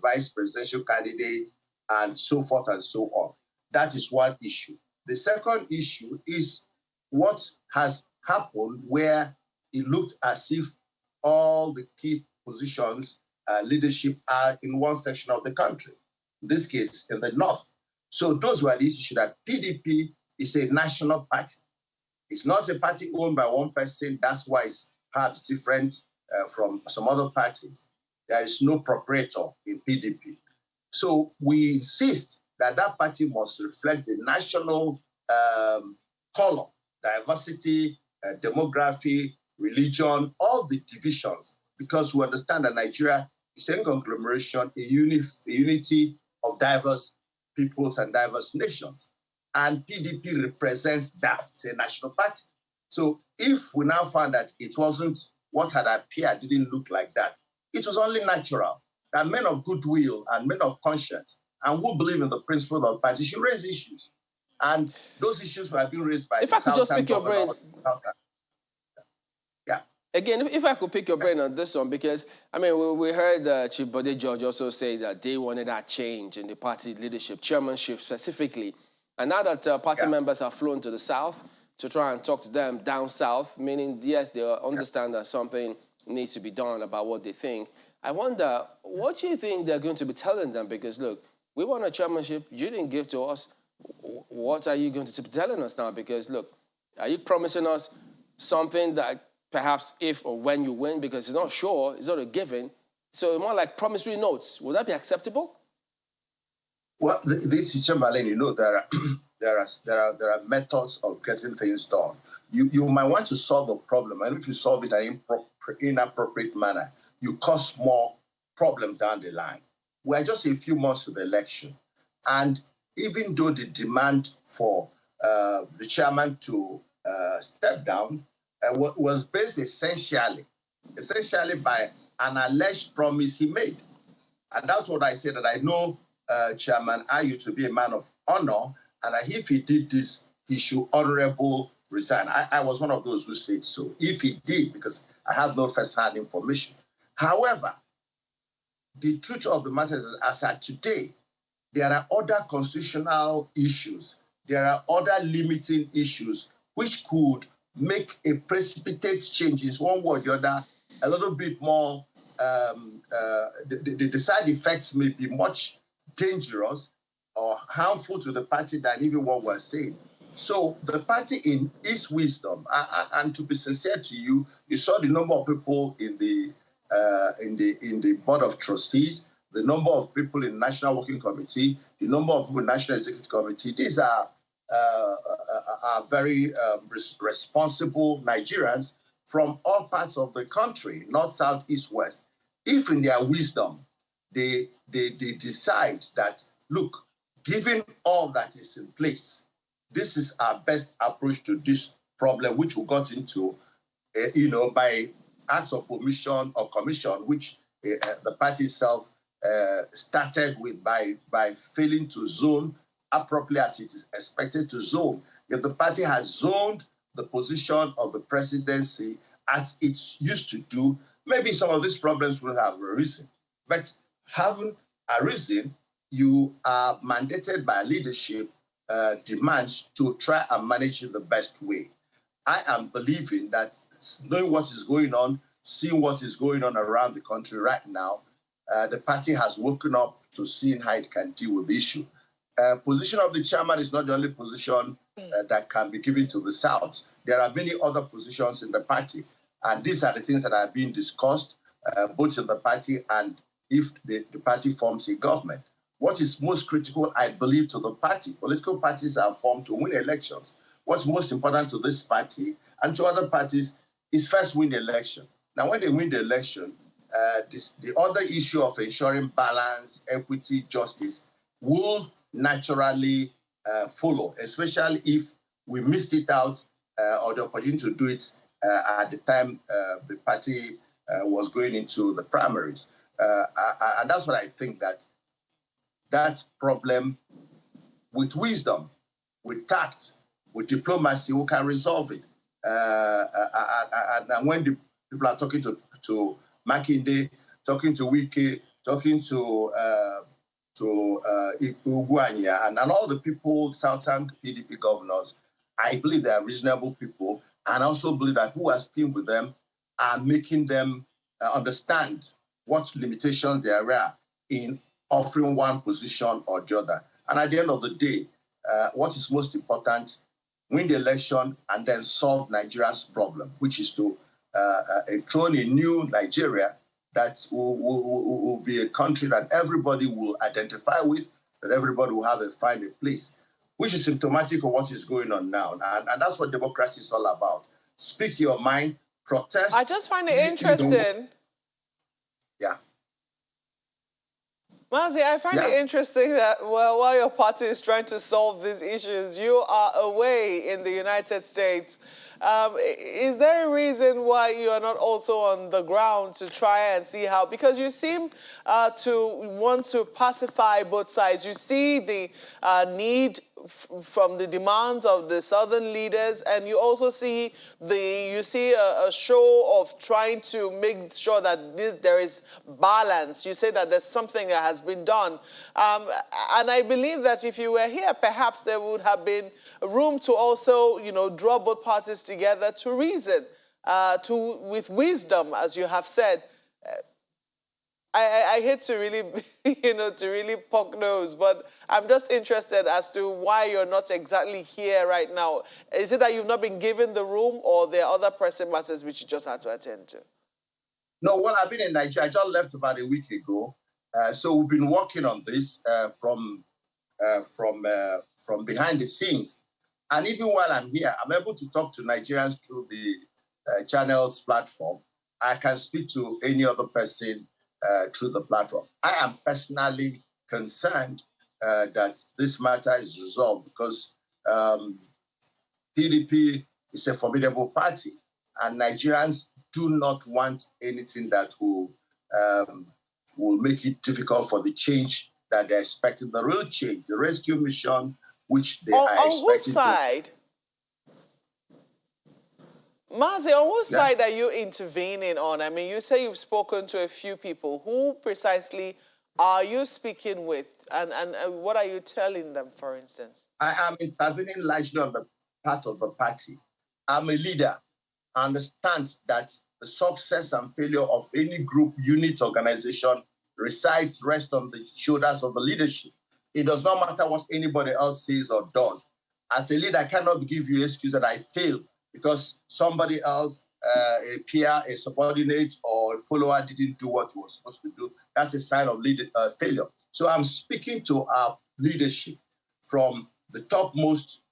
vice presidential candidate and so forth and so on. That is one issue. The second issue is what has happened where it looked as if all the key positions, leadership are in one section of the country, in this case, in the north. So those were the issues that PDP is a national party. It's not a party owned by one person. That's why it's perhaps different from some other parties. There is no proprietor in PDP. So we insist that that party must reflect the national color, diversity, demography, religion, all the divisions, because we understand that Nigeria is a conglomeration, a unity of diverse peoples and diverse nations. And PDP represents that. It's a national party. So if we now find that it wasn't what had appeared, didn't look like that, it was only natural that men of goodwill and men of conscience and who believe in the principle of the party should raise issues. And those issues were being raised by the Southern governor. If I could just pick your brain. Yeah. Again, if I could pick your brain on this one, because, I mean, we heard Chief Bode George also say that they wanted that change in the party leadership, chairmanship specifically. And now that party members have flown to the south to try and talk to them down south, meaning, yes, they understand that something needs to be done about what they think. I wonder, what do you think they're going to be telling them? Because look, we won a chairmanship, you didn't give to us. What are you going to be telling us now? Because look, are you promising us something that perhaps if or when you win, because it's not sure, it's not a given, so more like promissory notes, would that be acceptable? Well, this is Chamberlain, you know, there are methods of getting things done. You might want to solve a problem, and if you solve it in an inappropriate manner, you cause more problems down the line. We're just a few months to the election, and even though the demand for the chairman to step down was based essentially by an alleged promise he made, and that's what I said, that I know Chairman Ayu to be a man of honor, and that if he did this, he should honorably resign. I was one of those who said so, if he did, because I have no first-hand information. However, the truth of the matter is that as at today, there are other constitutional issues, there are other limiting issues which could make a precipitate change in one way or the other a little bit more. The side effects may be much dangerous or harmful to the party than even what we're saying. So the party, in its wisdom, and to be sincere to you, you saw the number of people in the board of trustees, the number of people in the National Working Committee, the number of people in the National Executive Committee. These are very responsible Nigerians from all parts of the country, north, south, east, west. If in their wisdom they decide that, look, given all that is in place, this is our best approach to this problem, which we got into, by acts of omission or commission, which the party itself started with by failing to zone appropriately as it is expected to zone. If the party had zoned the position of the presidency as it used to do, maybe some of these problems would have arisen. But having arisen, you are mandated by leadership demands to try and manage it the best way. I am believing that, knowing what is going on, seeing what is going on around the country right now, the party has woken up to seeing how it can deal with the issue. Position of the chairman is not the only position that can be given to the South. There are many other positions in the party, and these are the things that are being discussed both in the party and if the party forms a government. What is most critical, I believe, to the party, political parties are formed to win elections. What's most important to this party and to other parties is first win the election. Now, when they win the election, the other issue of ensuring balance, equity, justice will naturally follow, especially if we missed it out or the opportunity to do it at the time the party was going into the primaries. And that's what I think, that problem, with wisdom, with tact, with diplomacy, we can resolve it. And when the people are talking to Makinde, talking to Wike, talking to Iguanya, and all the people, Southern PDP governors, I believe they are reasonable people, and I also believe that who are speaking with them are making them understand what limitations there are in offering one position or the other. And at the end of the day, what is most important, win the election and then solve Nigeria's problem, which is to enthrone a new Nigeria that will be a country that everybody will identify with, that everybody will find a place, which is symptomatic of what is going on now. And that's what democracy is all about. Speak your mind, protest. I just find it interesting. Yeah. Mazi, I find it interesting that, well, while your party is trying to solve these issues, you are away in the United States. Is there a reason why you are not also on the ground to try and see how, because you seem to want to pacify both sides. You see the need from the demands of the southern leaders, and you also see a show of trying to make sure that there is balance. You say that there's something that has been done, and I believe that if you were here, perhaps there would have been room to also, draw both parties together to reason. with wisdom, as you have said. I hate to really, to really poke nose, but I'm just interested as to why you're not exactly here right now. Is it that you've not been given the room, or there are other pressing matters which you just had to attend to? No, well, I've been in Nigeria. I just left about a week ago. So we've been working on this from behind the scenes. And even while I'm here, I'm able to talk to Nigerians through the channels platform. I can speak to any other person through the platform. I am personally concerned that this matter is resolved because PDP is a formidable party, and Nigerians do not want anything that will make it difficult for the change that they're expecting, the real change, the rescue mission, which they are expecting. On whose side? Mazi, on what side are you intervening on? I mean, you say you've spoken to a few people. Who precisely are you speaking with? And what are you telling them, for instance? I am intervening largely on the part of the party. I'm a leader. I understand that the success and failure of any group, unit, organization rests on the shoulders of the leadership. It does not matter what anybody else says or does. As a leader, I cannot give you an excuse that I failed because somebody else, a peer, a subordinate, or a follower didn't do what he was supposed to do. That's a sign of failure. So I'm speaking to our leadership from the topmost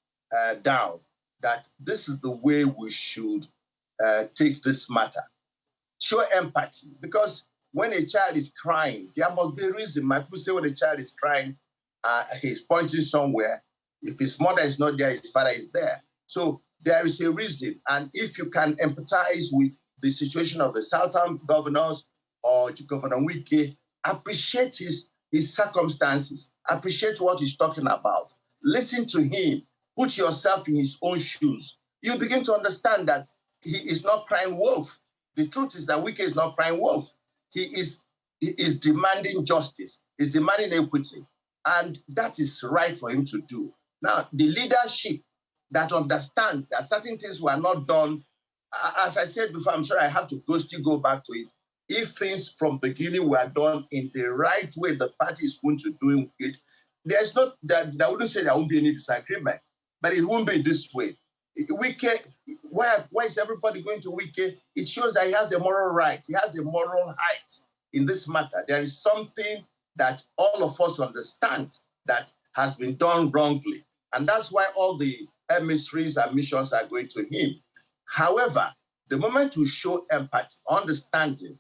down that this is the way we should take this matter. Show empathy, because when a child is crying, there must be a reason. My people say when a child is crying, he's pointing somewhere. If his mother is not there, his father is there. So there is a reason. And if you can empathize with the situation of the Southern governors or Governor Wike, appreciate his circumstances, appreciate what he's talking about. Listen to him. Put yourself in his own shoes. You begin to understand that he is not crying wolf. The truth is that Wike is not crying wolf. He is demanding justice. He's demanding equity. And that is right for him to do. Now, the leadership that understands that certain things were not done, as I said before, I'm sure I have to still go back to it. If things from the beginning were done in the right way, the party is going to do it. There's not that I wouldn't say there won't be any disagreement, but it won't be this way. Wike, why is everybody going to Wike? It shows that he has a moral right. He has a moral height in this matter. There is something that all of us understand that has been done wrongly. And that's why all the emissaries and missions are going to him. However, the moment we show empathy, understanding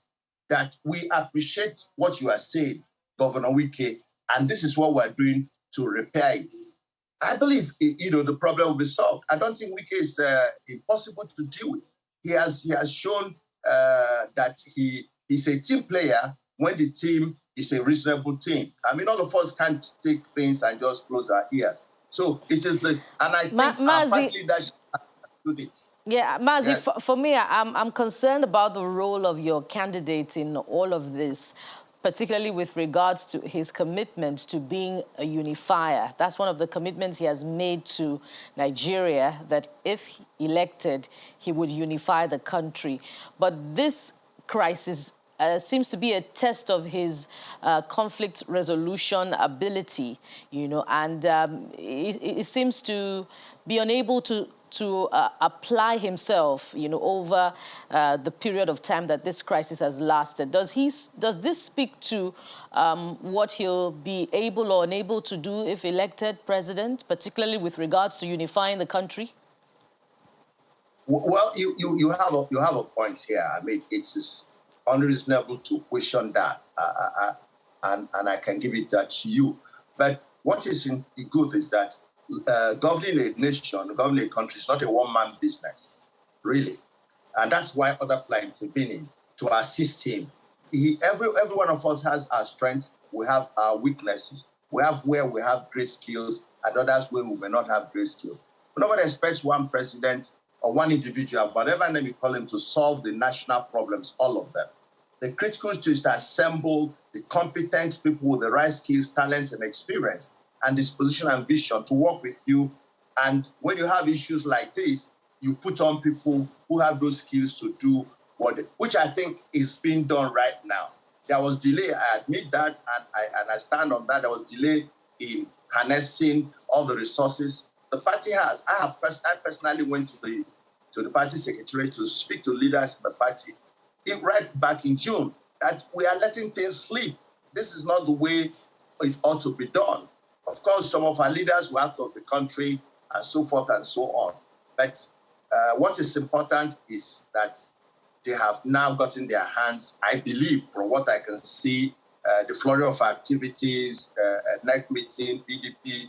that we appreciate what you are saying, Governor Wike, and this is what we're doing to repair it, I believe, the problem will be solved. I don't think Wike is impossible to deal with. He has shown that he's a team player when the team is a reasonable team. I mean, all of us can't take things and just close our ears. So it is and I think our party leadership do it. Yeah, Mazi, Yes. for me, I'm concerned about the role of your candidate in all of this, particularly with regards to his commitment to being a unifier. That's one of the commitments he has made to Nigeria, that if elected, he would unify the country. But this crisis seems to be a test of his conflict resolution ability, and it seems to be unable to apply himself, over the period of time that this crisis has lasted. Does this speak to what he'll be able or unable to do if elected president, particularly with regards to unifying the country? Well, you have a point here. I mean, it's unreasonable to question that, and I can give it that to you. But what is good is that governing a nation, governing a country is not a one-man business, really. And that's why other people are intervening to assist him. Every one of us has our strengths. We have our weaknesses. We have where we have great skills and others where we may not have great skills. But nobody expects one president or one individual, whatever name you call him, to solve the national problems, all of them. The critical issue is to assemble the competent people with the right skills, talents, and experience, and disposition and vision to work with you. And when you have issues like this, you put on people who have those skills to do which I think is being done right now. There was delay, I admit that, and I stand on that. There was delay in harnessing all the resources the party has. I personally went to the party secretariat to speak to leaders in the party right back in June that we are letting things slip. This is not the way it ought to be done. Of course, some of our leaders were out of the country and so forth and so on. But what is important is that they have now gotten their hands, I believe, from what I can see, the flurry of activities, NEC meeting, PDP,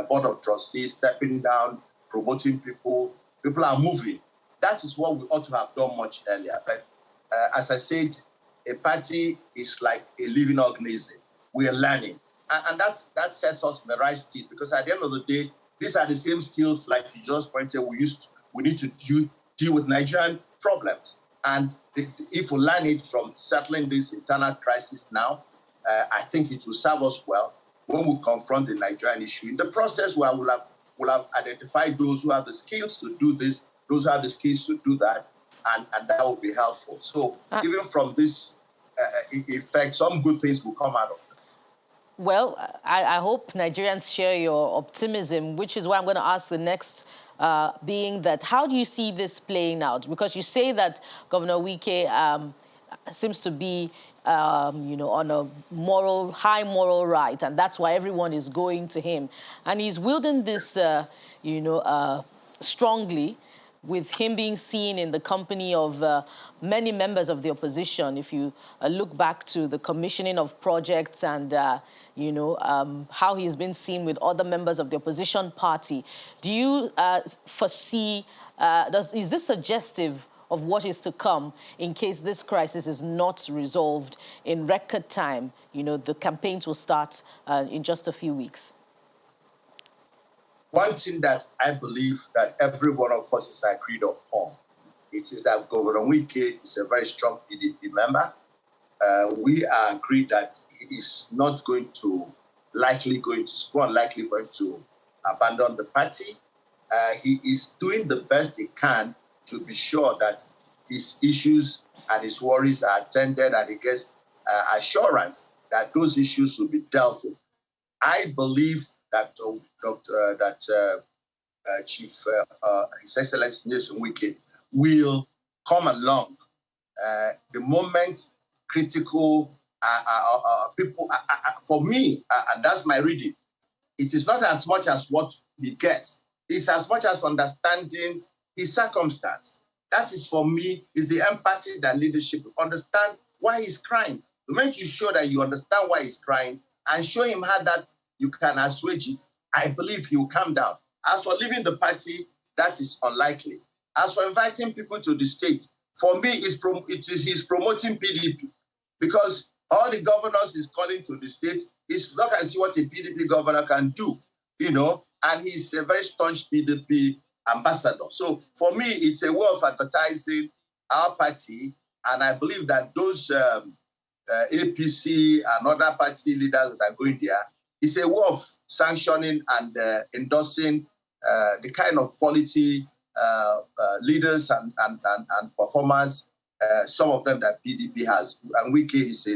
Board of Trustees stepping down, promoting people. People are moving. That is what we ought to have done much earlier. But as I said, a party is like a living organism. We are learning. And that sets us in the right state, because at the end of the day, these are the same skills, like you just pointed, we need to deal with Nigerian problems. And if we learn it from settling this internal crisis now, I think it will serve us well when we confront the Nigerian issue. In the process, where we'll have identified those who have the skills to do this, those who have the skills to do that, and that will be helpful. So even from this effect, some good things will come out of it. Well, I hope Nigerians share your optimism, which is why I'm going to ask the next being that, how do you see this playing out? Because you say that Governor Wike seems to be, on a high moral right, and that's why everyone is going to him. And he's wielding this, strongly, with him being seen in the company of many members of the opposition. If you look back to the commissioning of projects and, how he's been seen with other members of the opposition party, do you foresee, is this suggestive of what is to come in case this crisis is not resolved in record time? The campaigns will start in just a few weeks. One thing that I believe that every one of us is agreed upon, it is that Governor Wike is a very strong PDP member. We are agreed that he is not likely going for him to abandon the party. He is doing the best he can to be sure that his issues and his worries are attended, and he gets assurance that those issues will be dealt with. I believe that Chief His Excellency Nyesom Wike will come along the moment critical people. For me, and that's my reading, it is not as much as what he gets. It's as much as understanding his circumstance. That is, for me, is the empathy that leadership understand why he's crying. The moment you show that you understand why he's crying and show him how that you can assuage it, I believe he will calm down. As for leaving the party, that is unlikely. As for inviting people to the state, for me, he's promoting PDP, because all the governors is calling to the state. He's look and see what a PDP governor can do, and he's a very staunch PDP ambassador. So for me, it's a way of advertising our party, and I believe that those APC and other party leaders that are going there, it's a way of sanctioning and endorsing the kind of quality leaders and performers, some of them that PDP has. And Wike is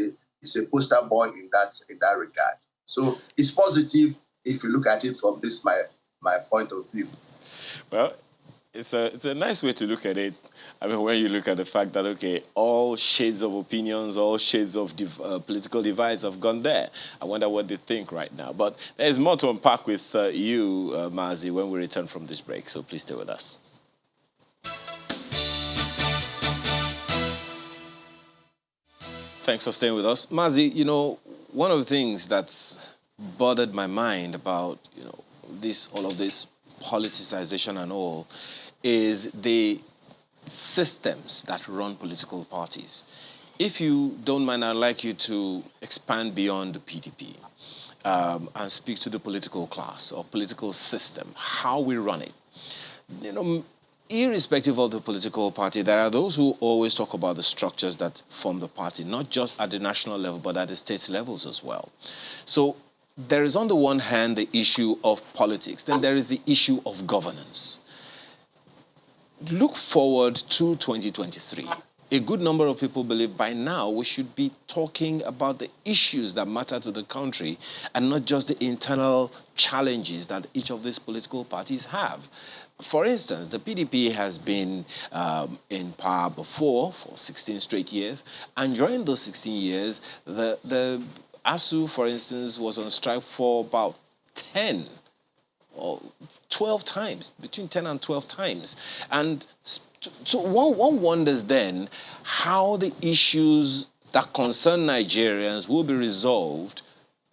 a poster boy in that regard. So it's positive if you look at it from this my point of view. Well, it's a nice way to look at it. I mean, when you look at the fact that, okay, all shades of opinions, all shades of political divides have gone there. I wonder what they think right now. But there's more to unpack with you, Mazi, when we return from this break. So please stay with us. Thanks for staying with us. Mazi, one of the things that's bothered my mind about, all of this politicization and all, is the systems that run political parties. If you don't mind, I'd like you to expand beyond the PDP and speak to the political class or political system, how we run it. Irrespective of the political party, there are those who always talk about the structures that form the party, not just at the national level, but at the state levels as well. So there is, on the one hand, the issue of politics. Then there is the issue of governance. look forward to 2023. A good number of people believe by now we should be talking about the issues that matter to the country and not just the internal challenges that each of these political parties have. For instance, the PDP has been in power before for 16 straight years, and during those 16 years, the ASU, for instance, was on strike for about 10 or 12 times, between 10 and 12 times. And so one wonders then how the issues that concern Nigerians will be resolved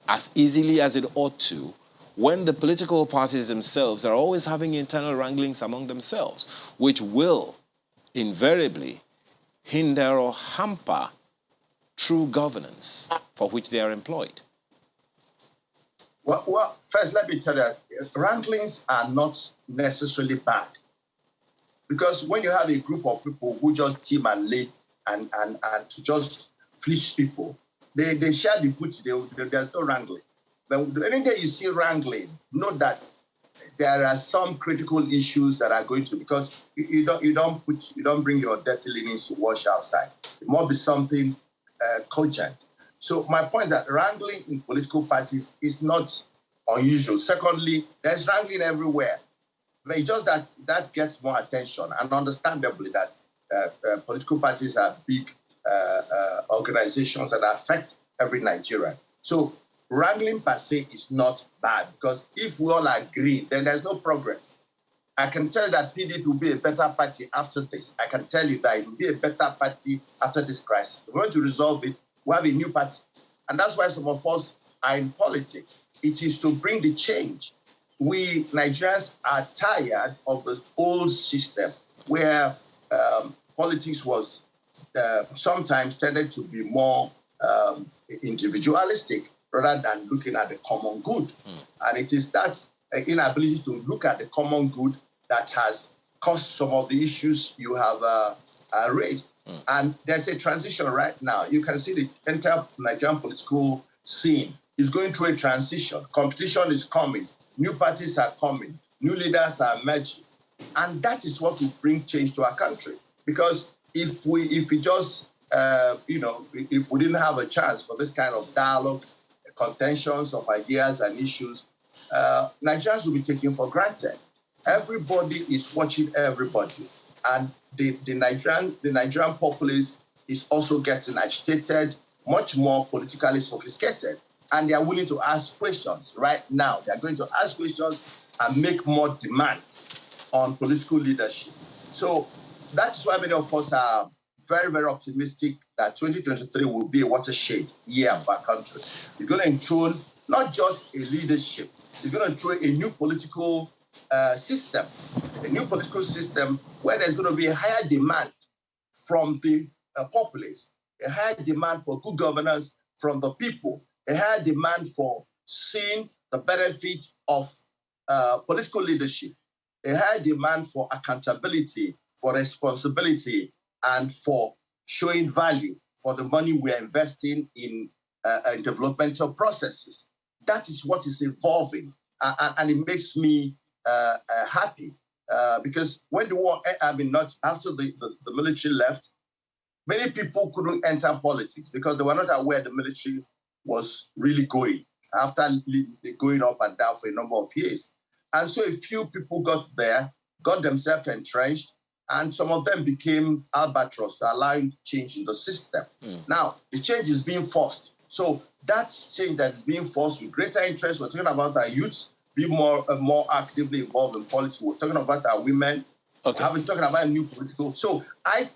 as easily as it ought to when the political parties themselves are always having internal wranglings among themselves, which will invariably hinder or hamper true governance for which they are employed. Well, first, let me tell you, wranglings are not necessarily bad. Because when you have a group of people who just team and lead and to just fleece people, they share the booty, there's no wrangling. But anytime you see wrangling, know that there are some critical issues that are going to, because you don't bring your dirty linens to wash outside. It must be something cogent. So my point is that wrangling in political parties is not unusual. Secondly, there's wrangling everywhere. But it's just that gets more attention, and understandably that political parties are big organizations that affect every Nigerian. So wrangling per se is not bad, because if we all agree, then there's no progress. I can tell you that PDP will be a better party after this. I can tell you that it will be a better party after this crisis. We're going to resolve it. We have a new party. And that's why some of us are in politics. It is to bring the change. We Nigerians are tired of the old system where politics was sometimes tended to be more individualistic rather than looking at the common good. And it is that inability to look at the common good that has caused some of the issues you have raised. And there's a transition right now. You can see the entire Nigerian political scene is going through a transition. Competition is coming. New parties are coming. New leaders are emerging. And that is what will bring change to our country. Because if we just, if we didn't have a chance for this kind of dialogue, contentions of ideas and issues, Nigerians will be taken for granted. Everybody is watching everybody. And the Nigerian populace is also getting agitated, much more politically sophisticated. And they are willing to ask questions right now. They are going to ask questions and make more demands on political leadership. So that's why many of us are very, very optimistic that 2023 will be a watershed year for our country. It's going to enthrone not just a leadership, it's going to enthrone a new political system, where there's going to be a higher demand from the populace, a higher demand for good governance from the people, a higher demand for seeing the benefit of political leadership, a higher demand for accountability, for responsibility, and for showing value for the money we are investing in developmental processes. That is what is evolving, and it makes me happy because when the war, not after the military left, many people couldn't enter politics because they were not aware the military was really going after going up and down for a number of years. And so a few people got there, got themselves entrenched, and some of them became albatross, allowing change in the system. Now, the change is being forced. So that change that is being forced with greater interest, we're talking about our youths being more actively involved in politics. We're talking about our women. Okay. We're talking about new political. So I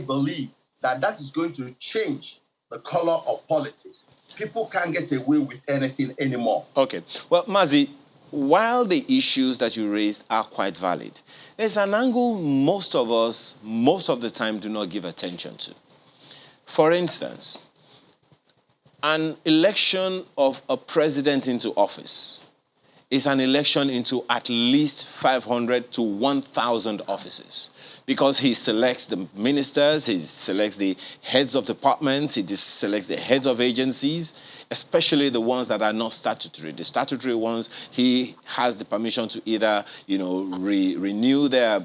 believe that is going to change the color of politics. People can't get away with anything anymore. Okay. Well, Mazi, while the issues that you raised are quite valid, there's an angle most of us, most of the time, do not give attention to. For instance, an election of a president into office is an election into at least 500 to 1,000 offices, because he selects the ministers, he selects the heads of departments, he selects the heads of agencies, especially the ones that are not statutory. The statutory ones, he has the permission to either, renew their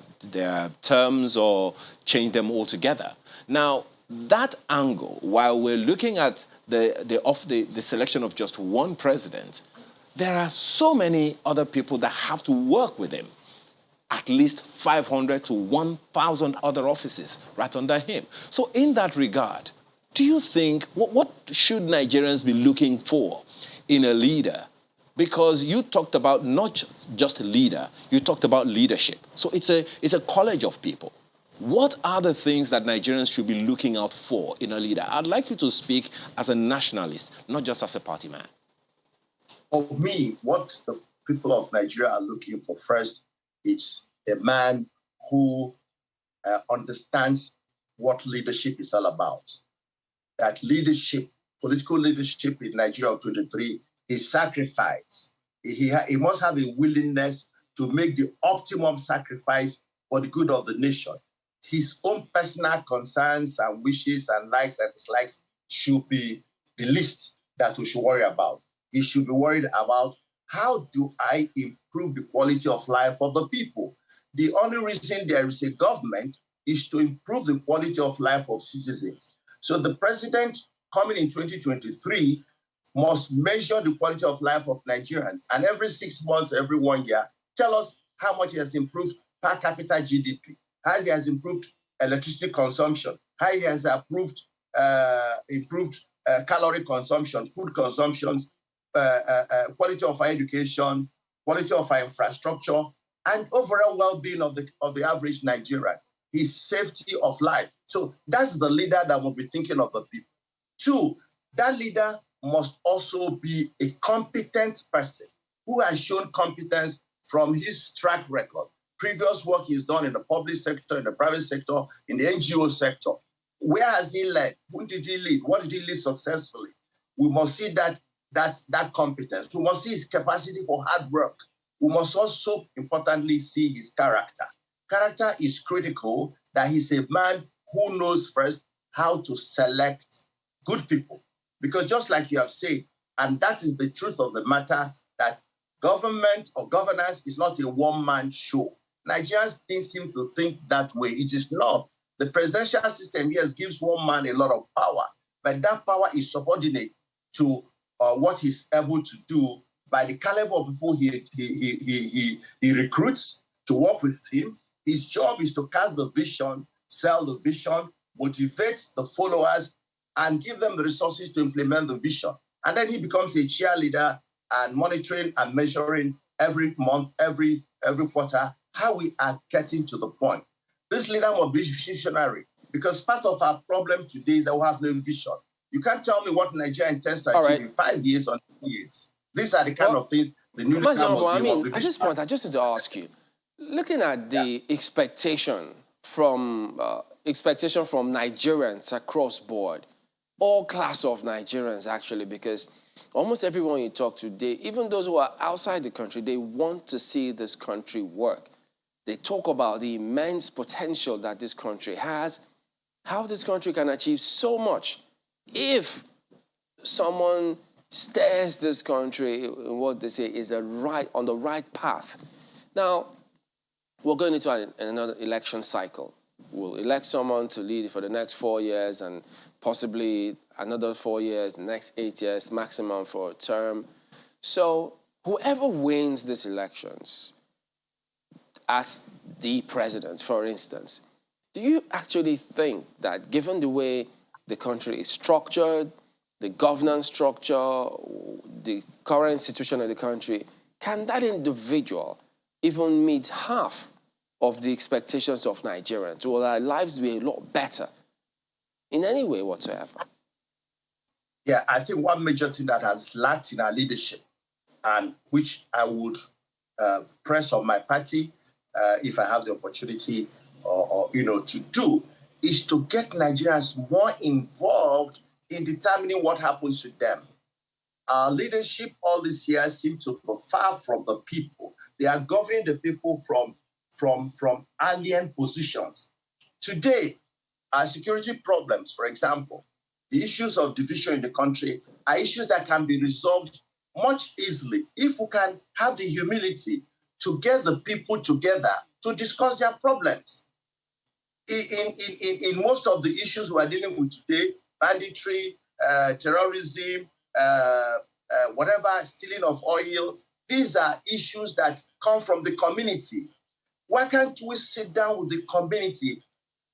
terms or change them altogether. Now, that angle, while we're looking at the selection of just one president, there are so many other people that have to work with him. At least 500 to 1,000 other offices right under him. So in that regard, do you think, what should Nigerians be looking for in a leader? Because you talked about not just a leader, you talked about leadership. So it's a college of people. What are the things that Nigerians should be looking out for in a leader? I'd like you to speak as a nationalist, not just as a party man. For me, what the people of Nigeria are looking for first is a man who understands what leadership is all about. That leadership, political leadership in Nigeria of 23 is sacrifice. He must have a willingness to make the optimum sacrifice for the good of the nation. His own personal concerns and wishes and likes and dislikes should be the least that we should worry about. He should be worried about, how do I improve the quality of life of the people? The only reason there is a government is to improve the quality of life of citizens. So the president coming in 2023 must measure the quality of life of Nigerians. And every 6 months, every 1 year, tell us how much he has improved per capita GDP, how he has improved electricity consumption, how he has improved calorie consumption, food consumptions, quality of our education, quality of our infrastructure, and overall well-being of the average Nigerian, his safety of life. So that's the leader that will be thinking of the people. 2, that leader must also be a competent person who has shown competence from his track record. Previous work he's done in the public sector, in the private sector, in the NGO sector. Where has he led? Who did he lead? What did he lead successfully? We must see that competence. We must see his capacity for hard work. We must also, importantly, see his character. Character is critical, that he's a man who knows first how to select good people. Because just like you have said, and that is the truth of the matter, that government or governance is not a one-man show. Nigerians seem to think that way. It is not. The presidential system, yes, gives one man a lot of power, but that power is subordinate to what he's able to do by the caliber of people he recruits to work with him. His job is to cast the vision, sell the vision, motivate the followers, and give them the resources to implement the vision. And then he becomes a cheerleader and monitoring and measuring every month, every quarter, how we are getting to the point. This leader must be visionary, because part of our problem today is that we have no vision. You can't tell me what Nigeria intends to achieve in 5 years or 10 years. These are the kind of things the new leader must be. At this point, I just need to ask you, looking at the expectation from Nigerians across board, all class of Nigerians actually, because almost everyone you talk to, even those who are outside the country, they want to see this country work. They talk about the immense potential that this country has, how this country can achieve so much if someone steers this country in what they say is on the right path. Now, we're going into another election cycle. We'll elect someone to lead for the next 4 years and possibly another 4 years, the next 8 years maximum for a term. So whoever wins these elections as the president, for instance, do you actually think that given the way the country is structured, the governance structure, the current situation of the country, can that individual even meet half of the expectations of Nigerians? Will our lives be a lot better in any way whatsoever? Yeah, I think one major thing that has lacked in our leadership, and which I would press on my party if I have the opportunity to do, is to get Nigerians more involved in determining what happens to them. Our leadership all these years seem to be far from the people. They are governing the people from alien positions. Today, our security problems, for example, the issues of division in the country are issues that can be resolved much easily if we can have the humility to get the people together to discuss their problems. In most of the issues we're dealing with today, banditry, terrorism, whatever, stealing of oil, these are issues that come from the community. Why can't we sit down with the community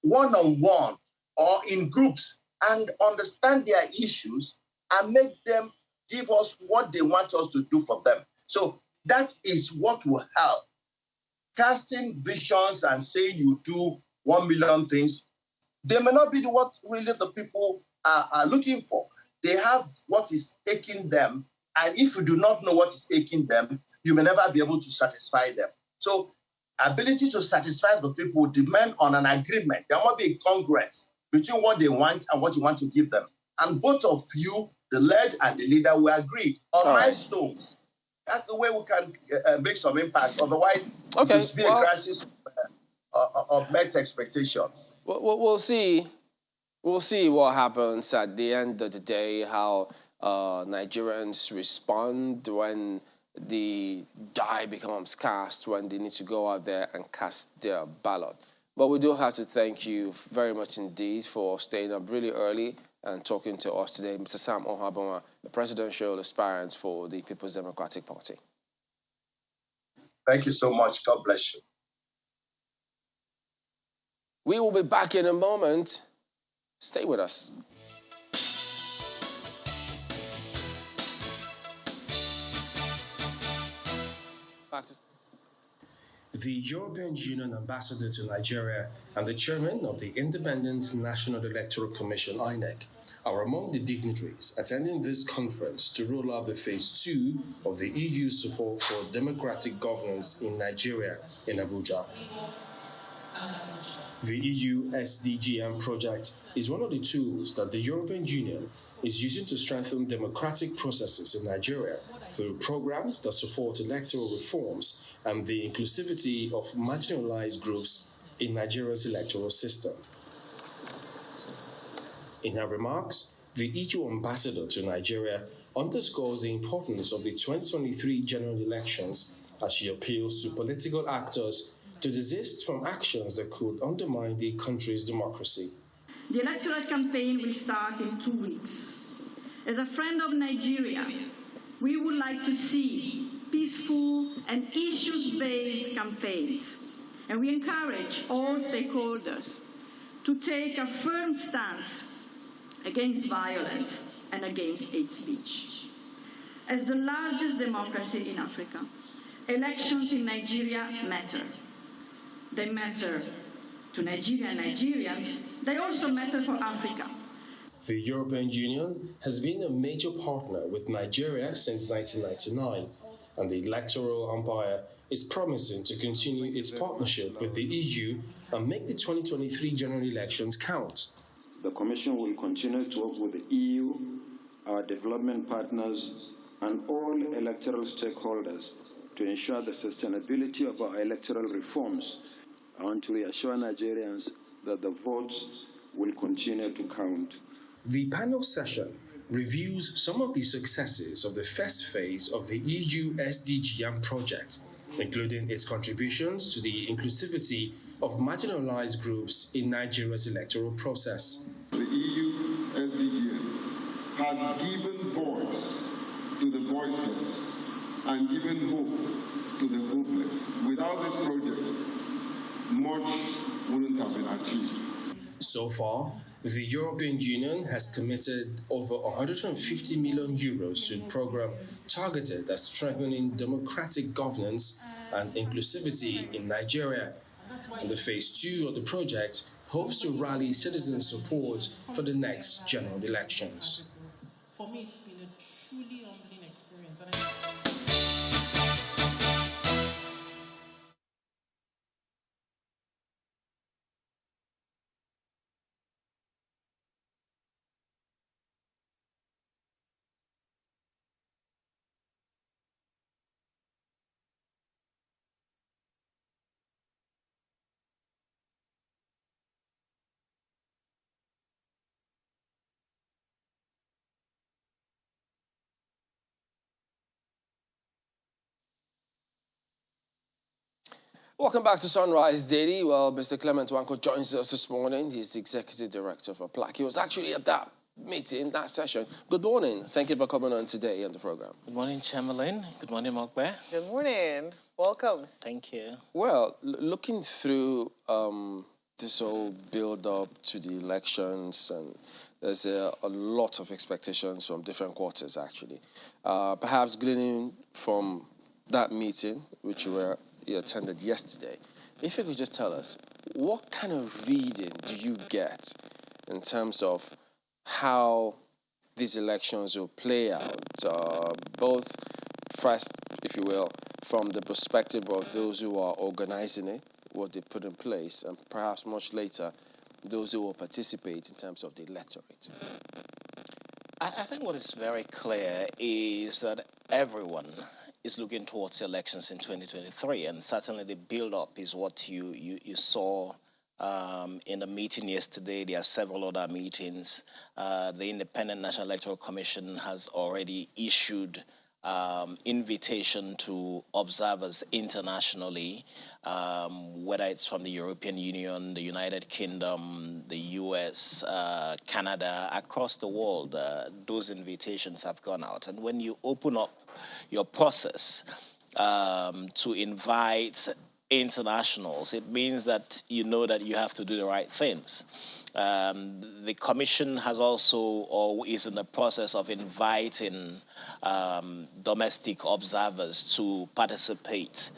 one-on-one or in groups and understand their issues and make them give us what they want us to do for them? So that is what will help. Casting visions and saying you do 1 million things, they may not be what really the people are looking for. They have what is aching them, and if you do not know what is aching them, you may never be able to satisfy them. So ability to satisfy the people will depend on an agreement. There must be a congruence between what they want and what you want to give them. And both of you, the led and the leader, will agree on milestones. That's the way we can make some impact. Otherwise, it will be a crisis of met expectations. We'll see. We'll see what happens at the end of the day, how Nigerians respond when the die becomes cast, when they need to go out there and cast their ballot. But we do have to thank you very much indeed for staying up really early and talking to us today, Mr. Sam Ohaboma, the presidential aspirant for the People's Democratic Party. Thank you so much. God bless you. We will be back in a moment. Stay with us. The European Union ambassador to Nigeria and the chairman of the Independent National Electoral Commission, INEC, are among the dignitaries attending this conference to roll out the Phase 2 of the EU support for democratic governance in Nigeria in Abuja. The EU SDGM project is one of the tools that the European Union is using to strengthen democratic processes in Nigeria through programs that support electoral reforms and the inclusivity of marginalized groups in Nigeria's electoral system. In her remarks, the EU ambassador to Nigeria underscores the importance of the 2023 general elections as she appeals to political actors to desist from actions that could undermine the country's democracy. The electoral campaign will start in 2 weeks. As a friend of Nigeria, we would like to see peaceful and issues-based campaigns, and we encourage all stakeholders to take a firm stance against violence and against hate speech. As the largest democracy in Africa, elections in Nigeria matter. They matter to Nigeria and Nigerians. They also matter for Africa. The European Union has been a major partner with Nigeria since 1999, and the electoral umpire is promising to continue its partnership with the EU and make the 2023 general elections count. The Commission will continue to work with the EU, our development partners, and all electoral stakeholders to ensure the sustainability of our electoral reforms. I want to reassure Nigerians that the votes will continue to count. The panel session reviews some of the successes of the first phase of the EU SDGM project, including its contributions to the inclusivity of marginalized groups in Nigeria's electoral process. The EU SDGM has given voice to the voiceless and given hope to the hopeless. Without this project, much wouldn't have been achieved. So far, the European Union has committed over 150 million euros to a program targeted at strengthening democratic governance and inclusivity in Nigeria. And the Phase 2 of the project hopes to rally citizen support for the next general elections. For me, it's been a truly humbling experience. Welcome back to Sunrise Daily. Well, Mr. Clement Wanko joins us this morning. He's the Executive Director for PLAC. He was actually at that meeting, that session. Good morning. Thank you for coming on today on the program. Good morning, Chamberlain. Good morning, Mokbe. Good morning. Welcome. Thank you. Well, looking through this whole build-up to the elections, and there's a lot of expectations from different quarters, actually. Perhaps gleaning from that meeting, which you attended yesterday, if you could just tell us, what kind of reading do you get in terms of how these elections will play out, both first, if you will, from the perspective of those who are organizing it, what they put in place, and perhaps much later, those who will participate in terms of the electorate? I think what is very clear is that everyone is looking towards elections in 2023, and certainly the build-up is what you saw in the meeting yesterday. There are several other meetings. The Independent National Electoral Commission has already issued invitation to observers internationally, whether it's from the European Union, the United Kingdom, the US, Canada, across the world. Those invitations have gone out. And when you open up your process to invite internationals, it means that you know that you have to do the right things. The Commission has also, or is in the process of inviting domestic observers to participate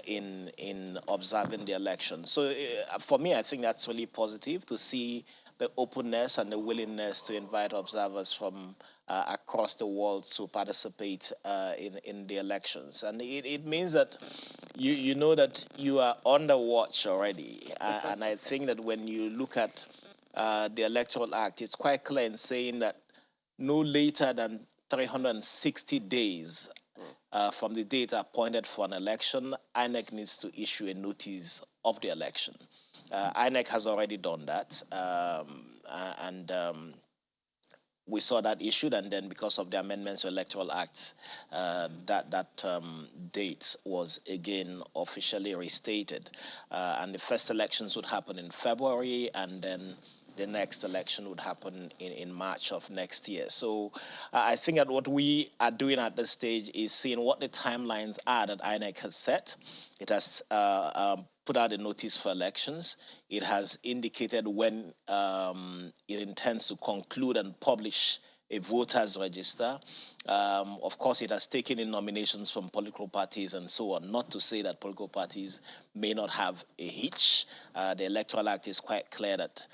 in observing the election. So for me, I think that's really positive to see the openness and the willingness to invite observers from across the world to participate in the elections. And it means that you know that you are under watch already. And I think that when you look at the Electoral Act, it's quite clear in saying that no later than 360 days from the date appointed for an election, INEC needs to issue a notice of the election. INEC has already done that, and we saw that issued, and then because of the amendments to Electoral Act, that date was again officially restated. And the first elections would happen in February, and then the next election would happen in March of next year. So I think that what we are doing at this stage is seeing what the timelines are that INEC has set. It has put out a notice for elections. It has indicated when it intends to conclude and publish a voters register. Of course, it has taken in nominations from political parties and so on, not to say that political parties may not have a hitch. The Electoral Act is quite clear that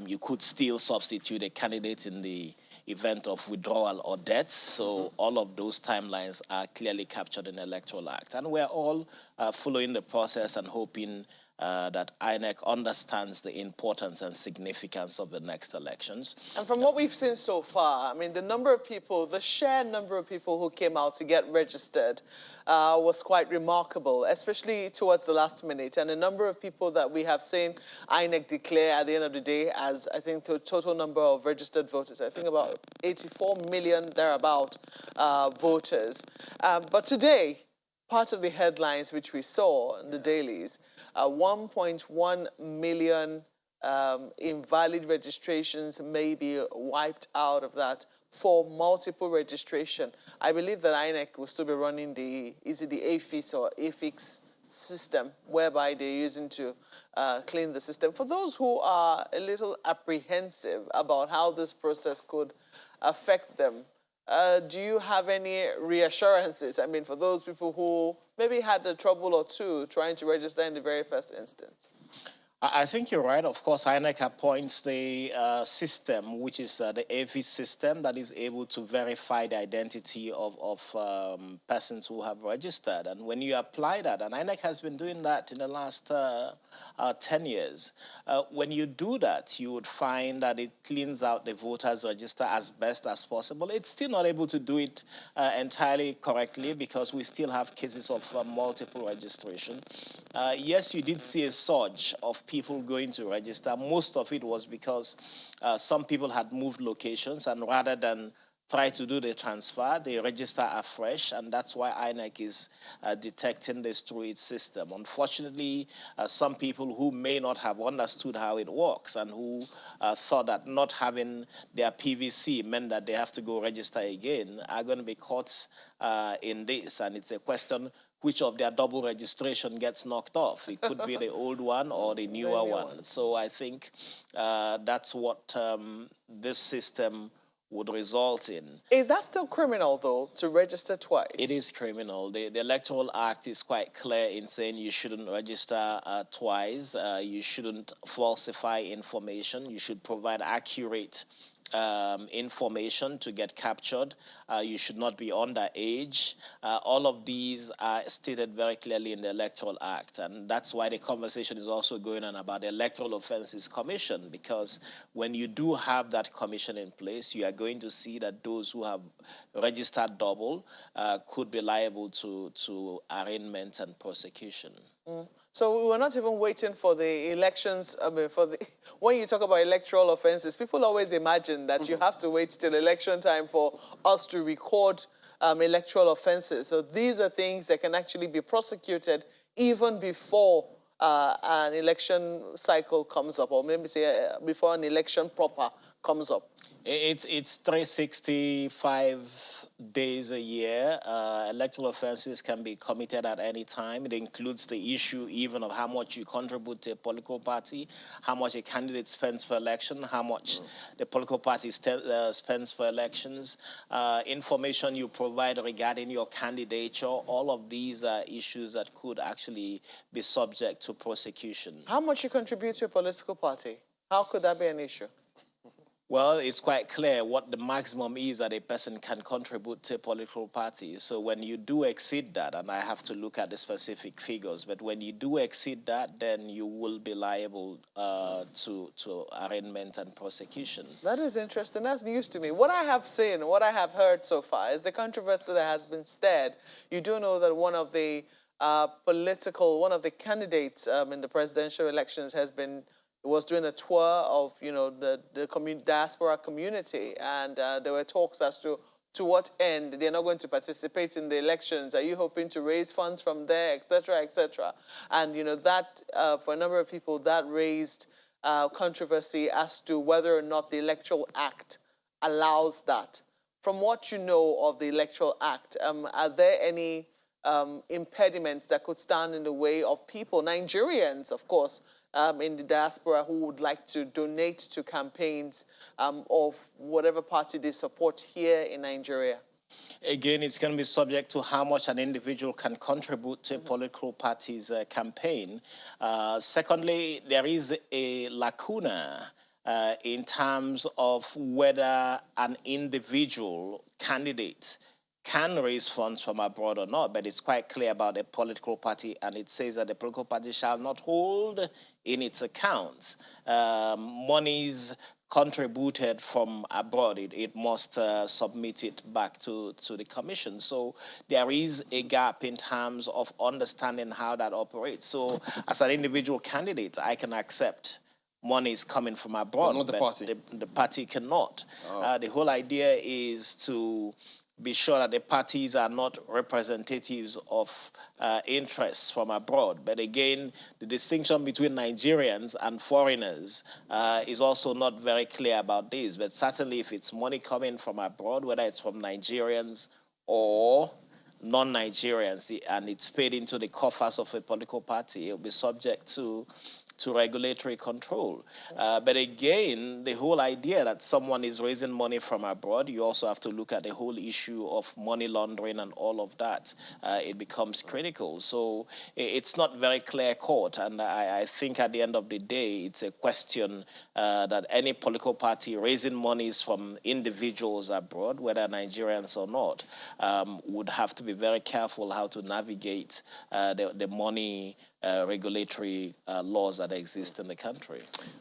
you could still substitute a candidate in the event of withdrawal or death. So all of those timelines are clearly captured in the Electoral Act. And we're all following the process and hoping that INEC understands the importance and significance of the next elections. And from what we've seen so far, I mean, the number of people, the sheer number of people who came out to get registered was quite remarkable, especially towards the last minute. And the number of people that we have seen INEC declare at the end of the day as, I think, the total number of registered voters, I think about 84 million thereabout voters. But today, part of the headlines which we saw in the dailies, 1.1 million invalid registrations may be wiped out of that for multiple registration. I believe that INEC will still be running is it the AFIS or AFIX system, whereby they're using to clean the system. For those who are a little apprehensive about how this process could affect them, do you have any reassurances? I mean, for those people who maybe had a trouble or two trying to register in the very first instance. I think you're right. Of course, INEC appoints the system, which is the AV system that is able to verify the identity of persons who have registered. And when you apply that, and INEC has been doing that in the last 10 years, when you do that, you would find that it cleans out the voters register as best as possible. It's still not able to do it entirely correctly because we still have cases of multiple registration. Yes, you did see a surge of people going to register. Most of it was because some people had moved locations, and rather than try to do the transfer, they register afresh, and that's why INEC is detecting this through its system. Unfortunately, some people who may not have understood how it works and who thought that not having their PVC meant that they have to go register again are going to be caught in this, and it's a question which of their double registration gets knocked off. It could be the old one or the newer one. So I think that's what this system would result in. Is that still criminal, though, to register twice? It is criminal. The Electoral Act is quite clear in saying you shouldn't register twice. You shouldn't falsify information. You should provide accurate information to get captured. You should not be underage. All of these are stated very clearly in the Electoral Act, and that's why the conversation is also going on about the Electoral Offences Commission, because when you do have that commission in place, you are going to see that those who have registered double could be liable to arraignment and prosecution. So we were not even waiting for the elections. I mean, when you talk about electoral offenses, people always imagine that you have to wait till election time for us to record electoral offenses. So these are things that can actually be prosecuted even before an election cycle comes up, or maybe say before an election proper comes up. It's 365 days a year. Electoral offenses can be committed at any time. It includes the issue even of how much you contribute to a political party, how much a candidate spends for election, how much the political party spends for elections, information you provide regarding your candidature. All of these are issues that could actually be subject to prosecution. How much you contribute to a political party? How could that be an issue? Well, it's quite clear what the maximum is that a person can contribute to a political party. So when you do exceed that, and I have to look at the specific figures, but when you do exceed that, then you will be liable to arraignment and prosecution. That is interesting. That's news to me. What I have seen, what I have heard so far is the controversy that has been stirred. You do know that one of the candidates in the presidential elections was doing a tour of, the diaspora community, and there were talks as to what end they're not going to participate in the elections. Are you hoping to raise funds from there, et cetera, et cetera? And, that, for a number of people, that raised controversy as to whether or not the Electoral Act allows that. From what you know of the Electoral Act, are there any impediments that could stand in the way of people, Nigerians, of course, in the diaspora, who would like to donate to campaigns of whatever party they support here in Nigeria? Again, it's going to be subject to how much an individual can contribute to a political party's campaign. Secondly, there is a lacuna in terms of whether an individual candidate can raise funds from abroad or not, but it's quite clear about a political party, and it says that the political party shall not hold in its accounts monies contributed from abroad. It must submit it back to the commission. So there is a gap in terms of understanding how that operates. So as an individual candidate, I can accept money is coming from abroad, but not the party. The party cannot. The whole idea is to be sure that the parties are not representatives of interests from abroad. But again, the distinction between Nigerians and foreigners is also not very clear about this. But certainly if it's money coming from abroad, whether it's from Nigerians or non-Nigerians, and it's paid into the coffers of a political party, it'll be subject to regulatory control. But again, the whole idea that someone is raising money from abroad, you also have to look at the whole issue of money laundering and all of that. It becomes critical. So it's not very clear cut, and I think at the end of the day, it's a question that any political party raising monies from individuals abroad, whether Nigerians or not, would have to be very careful how to navigate the money regulatory laws that exist in the country.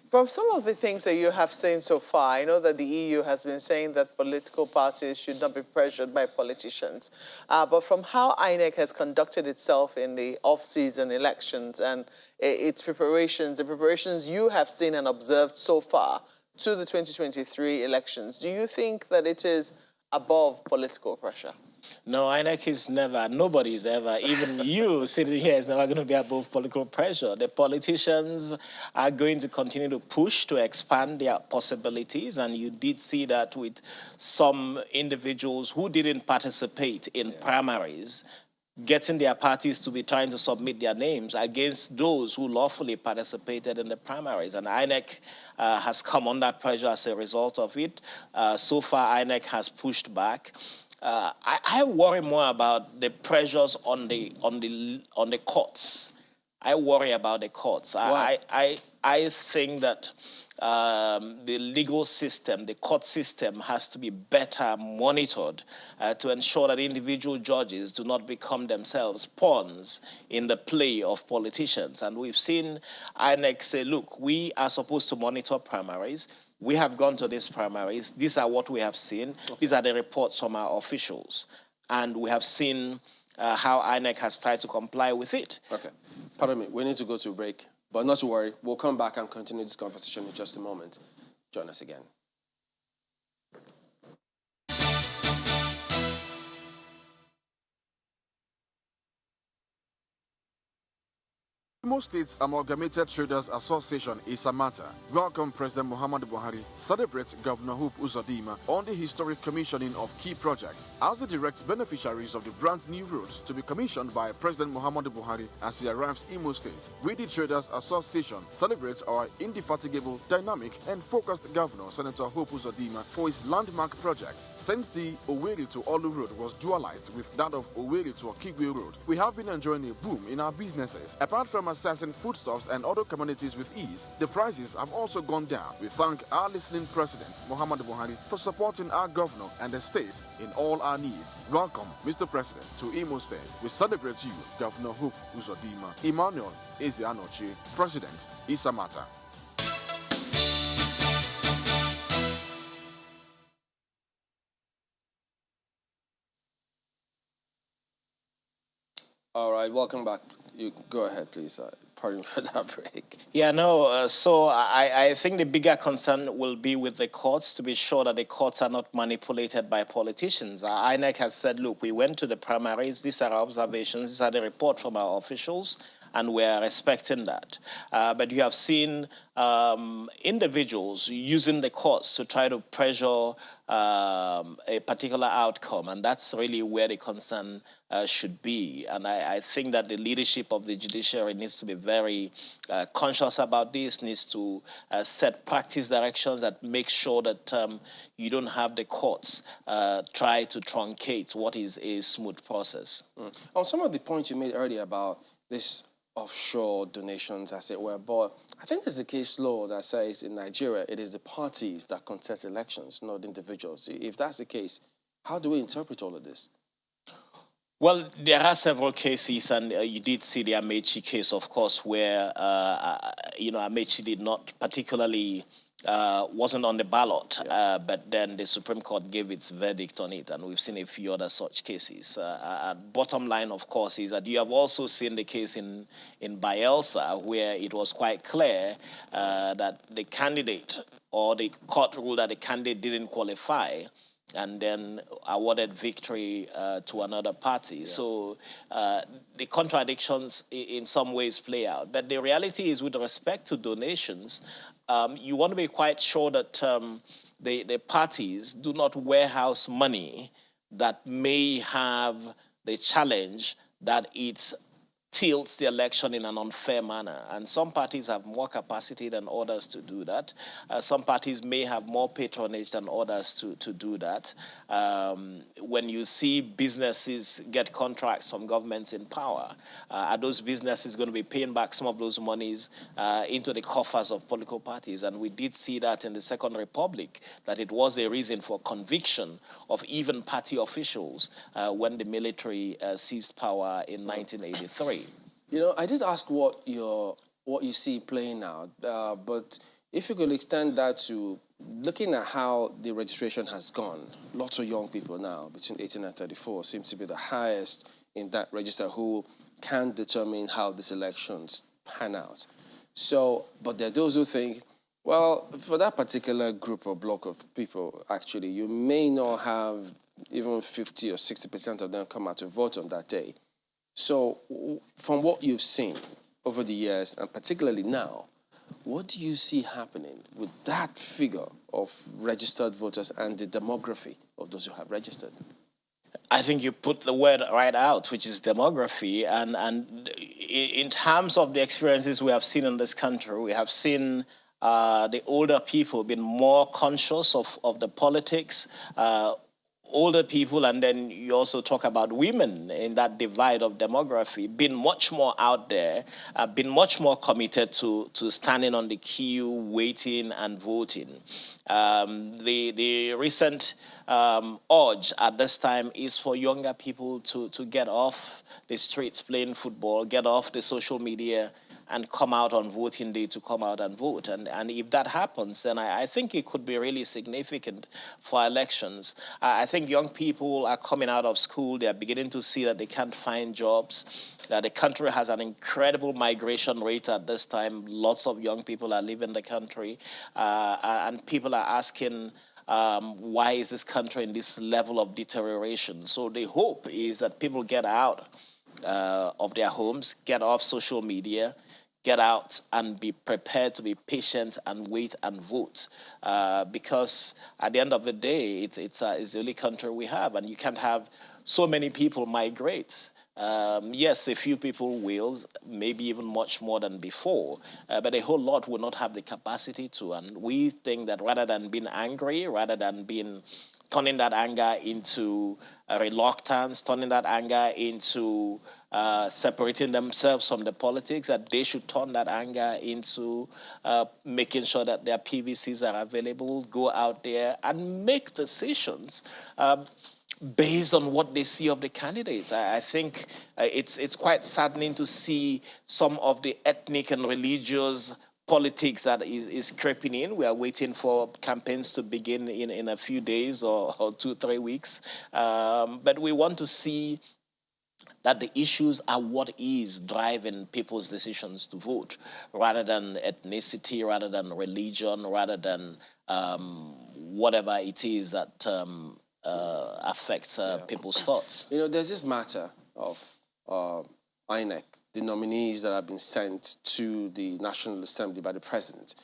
From some of the things that you have seen so far, I know that the EU has been saying that political parties should not be pressured by politicians. But from how INEC has conducted itself in the off-season elections and its preparations, the preparations you have seen and observed so far to the 2023 elections, do you think that it is above political pressure? No, INEC is never, nobody is ever, even you sitting here is never going to be above political pressure. The politicians are going to continue to push to expand their possibilities, and you did see that with some individuals who didn't participate in primaries, getting their parties to be trying to submit their names against those who lawfully participated in the primaries. And INEC has come under pressure as a result of it. So far, INEC has pushed back. I worry more about the pressures on the courts. I worry about the courts. Why? I think that the legal system, the court system, has to be better monitored to ensure that individual judges do not become themselves pawns in the play of politicians. And we've seen INEC say, look, we are supposed to monitor primaries. We have gone to these primaries. These are what we have seen. Okay. These are the reports from our officials. And we have seen how INEC has tried to comply with it. Okay. Pardon me. We need to go to a break. But not to worry. We'll come back and continue this conversation in just a moment. Join us again. Imo States Amalgamated Traders Association Isamata welcome President Muhammadu Buhari celebrates Governor Hope Uzodinma on the historic commissioning of key projects as the direct beneficiaries of the brand new roads to be commissioned by President Muhammadu Buhari as he arrives Imo State. We the Traders Association celebrates our indefatigable, dynamic and focused Governor Senator Hope Uzodinma for his landmark projects. Since the Owerri to Olu Road was dualized with that of Owerri to Okigwe Road, we have been enjoying a boom in our businesses. Apart from accessing foodstuffs and other commodities with ease, the prices have also gone down. We thank our listening President, Muhammadu Buhari, for supporting our governor and the state in all our needs. Welcome, Mr. President, to Imo State. We celebrate you, Governor Hope Uzodinma. Emmanuel Ezeanoche, President, Isamata. All right, welcome back. You go ahead, please. Pardon for that break. Yeah, no, so I think the bigger concern will be with the courts, to be sure that the courts are not manipulated by politicians. INEC has said, look, we went to the primaries, these are our observations, these are the report from our officials, and we are respecting that. But you have seen individuals using the courts to try to pressure a particular outcome, and that's really where the concern should be. And I think that the leadership of the judiciary needs to be very conscious about this, needs to set practice directions that make sure that you don't have the courts try to truncate what is a smooth process. On some of the points you made earlier about this offshore donations, as it were, but I think there's a case law that says in Nigeria it is the parties that contest elections, not individuals. If that's the case, how do we interpret all of this? Well, there are several cases, and you did see the Amechi case, of course, where Amechi did not particularly wasn't on the ballot, but then the Supreme Court gave its verdict on it, and we've seen a few other such cases. Bottom line, of course, is that you have also seen the case in Bayelsa, where it was quite clear that the candidate, or the court ruled that the candidate didn't qualify, and then awarded victory to another party. Yeah. So the contradictions in some ways play out. But the reality is, with respect to donations, you want to be quite sure that the parties do not warehouse money that may have the challenge that it tilts the election in an unfair manner. And some parties have more capacity than others to do that. Some parties may have more patronage than others to do that. When you see businesses get contracts from governments in power, are those businesses going to be paying back some of those monies into the coffers of political parties? And we did see that in the Second Republic, that it was a reason for conviction of even party officials when the military seized power in 1983. You know, I did ask what you see playing out, but if you could extend that to looking at how the registration has gone, lots of young people now between 18 and 34 seems to be the highest in that register who can determine how these elections pan out. So, but there are those who think Well, for that particular group or block of people, actually, you may not have even 50 or 60% of them come out to vote on that day. So from what you've seen over the years, and particularly now, what do you see happening with that figure of registered voters and the demography of those who have registered? I think you put the word right out, which is demography. And in terms of the experiences we have seen in this country, we have seen the older people being more conscious of the politics, older people, and then you also talk about women in that divide of demography, being much more out there, been much more committed to standing on the queue, waiting and voting. The recent urge at this time is for younger people to get off the streets playing football, get off the social media, and come out on voting day to come out and vote. And if that happens, then I think it could be really significant for elections. I think young people are coming out of school. They're beginning to see that they can't find jobs. The country has an incredible migration rate at this time. Lots of young people are leaving the country. And people are asking, why is this country in this level of deterioration? So the hope is that people get out of their homes, get off social media, get out and be prepared to be patient and wait and vote. Because at the end of the day, it's the only country we have, and you can't have so many people migrate. Yes, a few people will, maybe even much more than before, but a whole lot will not have the capacity to. And we think that rather than being angry, rather than turning that anger into reluctance, turning that anger into separating themselves from the politics, that they should turn that anger into making sure that their PVCs are available, go out there and make decisions based on what they see of the candidates. I think it's quite saddening to see some of the ethnic and religious politics that is creeping in. We are waiting for campaigns to begin in a few days or 2-3 weeks. But we want to see that the issues are what is driving people's decisions to vote, rather than ethnicity, rather than religion, rather than whatever it is that affects people's thoughts. You know, there's this matter of INEC, the nominees that have been sent to the National Assembly by the president.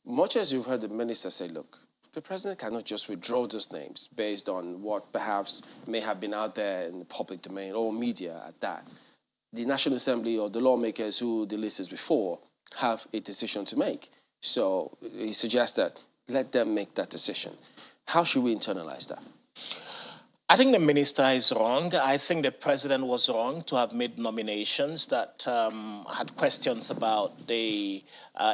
Much as you've heard the minister say, look, the president cannot just withdraw those names based on what perhaps may have been out there in the public domain or media at that. The National Assembly or the lawmakers who the list is before have a decision to make. So he suggests that let them make that decision. How should we internalize that? I think the minister is wrong. I think the president was wrong to have made nominations that had questions about the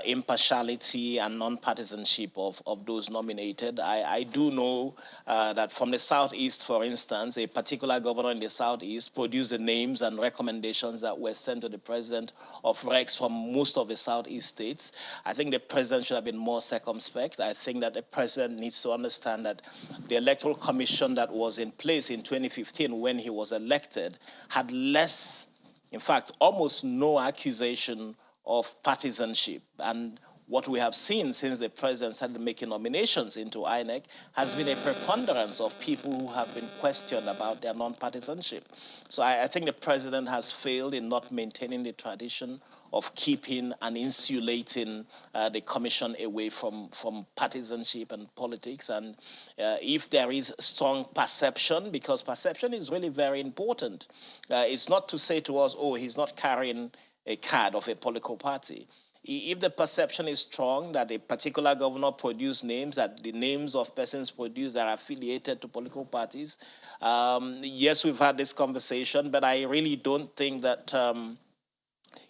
impartiality and non-partisanship of those nominated. I do know that from the Southeast, for instance, a particular governor in the Southeast produced the names and recommendations that were sent to the president of recs from most of the Southeast states. I think the president should have been more circumspect. I think that the president needs to understand that the Electoral Commission that was in place in 2015 when he was elected had less, in fact, almost no accusation of partisanship. And what we have seen since the president started making nominations into INEC has been a preponderance of people who have been questioned about their non-partisanship. So I think the president has failed in not maintaining the tradition of keeping and insulating the commission away from partisanship and politics. And if there is strong perception, because perception is really very important, it's not to say to us, oh, he's not carrying a card of a political party. If the perception is strong that a particular governor produced names, that the names of persons produced that are affiliated to political parties, yes, we've had this conversation, but I really don't think that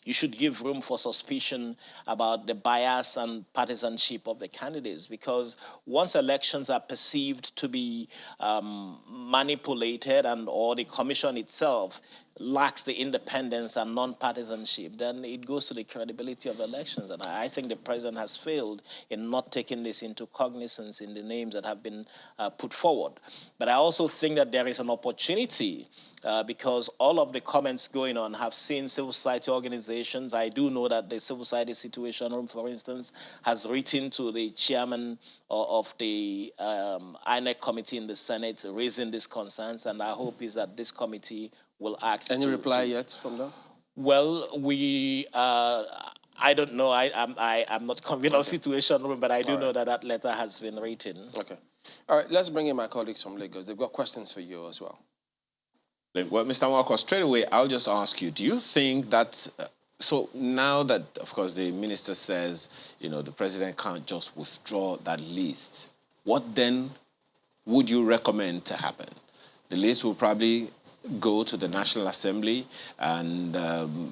you should give room for suspicion about the bias and partisanship of the candidates, because once elections are perceived to be manipulated, and or the commission itself lacks the independence and non-partisanship, then it goes to the credibility of elections. And I think the president has failed in not taking this into cognizance in the names that have been put forward. But I also think that there is an opportunity because all of the comments going on have seen civil society organizations. I do know that the Civil Society Situation Room, for instance, has written to the chairman of the INEC committee in the Senate raising these concerns, and our hope is that this committee will act. Any reply yet from them? Well, I don't know. I'm not convener of Situation Room, but I do know that that letter has been written. Okay. All right, let's bring in my colleagues from Lagos. They've got questions for you as well. Well, Mr. Walker, straight away, I'll just ask you, do you think that, so now that, of course, the minister says, the president can't just withdraw that list, what then would you recommend to happen? The list will probably go to the National Assembly and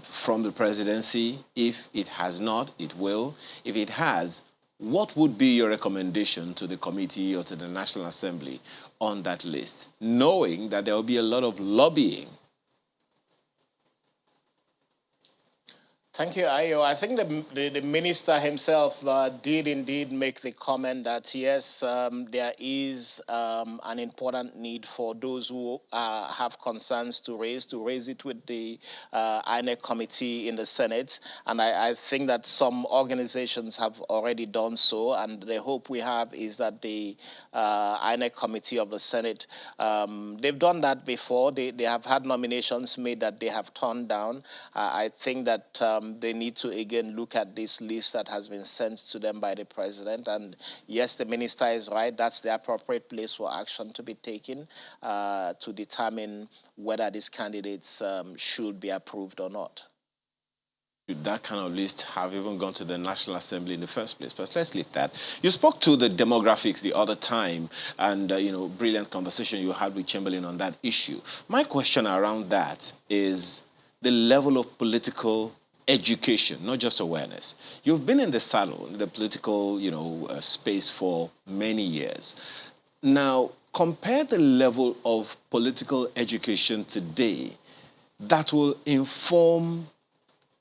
from the presidency. If it has not, it will. If it has, what would be your recommendation to the committee or to the National Assembly on that list, knowing that there will be a lot of lobbying? Thank you, Ayo. I think the minister himself did indeed make the comment that, yes, there is an important need for those who have concerns to raise it with the INEC committee in the Senate. And I think that some organizations have already done so. And the hope we have is that the INEC committee of the Senate, they've done that before. They have had nominations made that they have turned down. I think that they need to again look at this list that has been sent to them by the president. And yes, the minister is right. That's the appropriate place for action to be taken to determine whether these candidates should be approved or not. Should that kind of list have even gone to the National Assembly in the first place? But let's leave that. You spoke to the demographics the other time and, brilliant conversation you had with Chamberlain on that issue. My question around that is the level of political education, not just awareness. You've been in the saddle, in the political, space for many years. Now, compare the level of political education today that will inform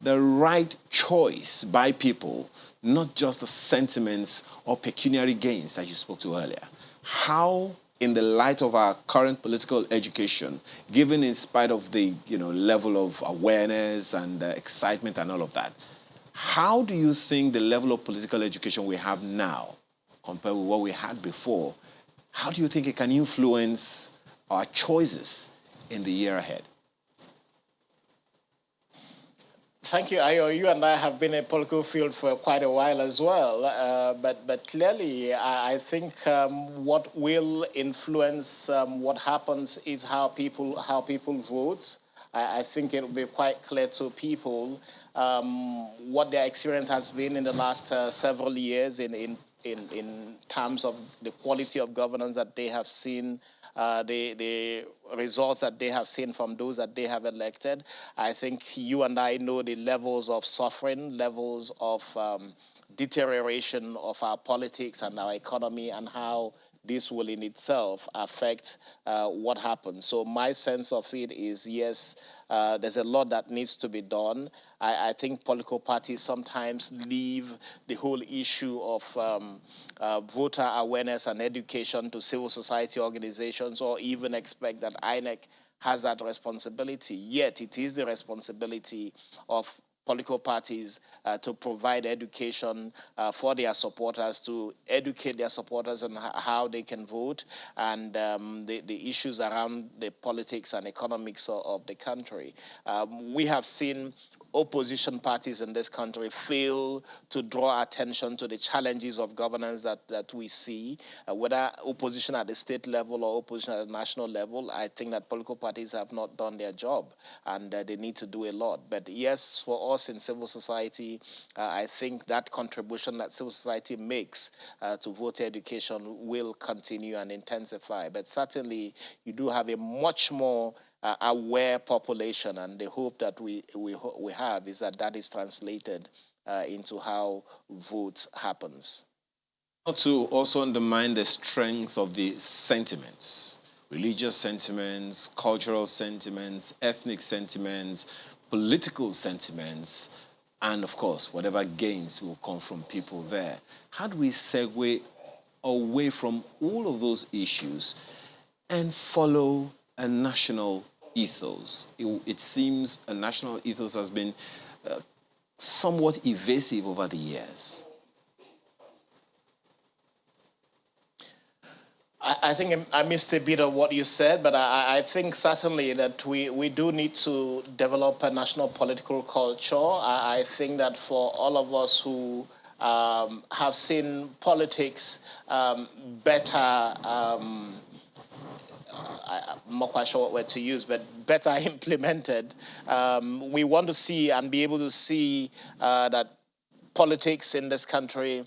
the right choice by people, not just the sentiments or pecuniary gains that you spoke to earlier. How, in the light of our current political education, given in spite of the level of awareness and excitement and all of that, how do you think the level of political education we have now, compared with what we had before, how do you think it can influence our choices in the year ahead? Thank you, Ayo. You and I have been in the political field for quite a while as well. But clearly, I think what will influence what happens is how people vote. I think it will be quite clear to people what their experience has been in the last several years in terms of the quality of governance that they have seen, the results that they have seen from those that they have elected. I think you and I know the levels of suffering, levels of deterioration of our politics and our economy, and how this will in itself affect what happens. So my sense of it is, yes, there's a lot that needs to be done. I think political parties sometimes leave the whole issue of voter awareness and education to civil society organizations, or even expect that INEC has that responsibility. Yet it is the responsibility of political parties to provide education for their supporters, to educate their supporters on how they can vote, and the issues around the politics and economics of the country. We have seen opposition parties in this country fail to draw attention to the challenges of governance that we see, whether opposition at the state level or opposition at the national level. I think that political parties have not done their job, and they need to do a lot. But yes, for us in civil society, I think that contribution that civil society makes to voter education will continue and intensify. But certainly, you do have a much more aware population, and the hope that we have is that is translated into how vote happens. Not to also undermine the strength of the sentiments. religious sentiments, cultural sentiments, ethnic sentiments, political sentiments, and of course, whatever gains will come from people there. How do we segue away from all of those issues and follow a national ethos? It seems a national ethos has been somewhat evasive over the years. I think I missed a bit of what you said, but I think certainly that we do need to develop a national political culture. I think that for all of us who have seen politics better, I'm not quite sure what word to use, but better implemented, we want to see and be able to see that politics in this country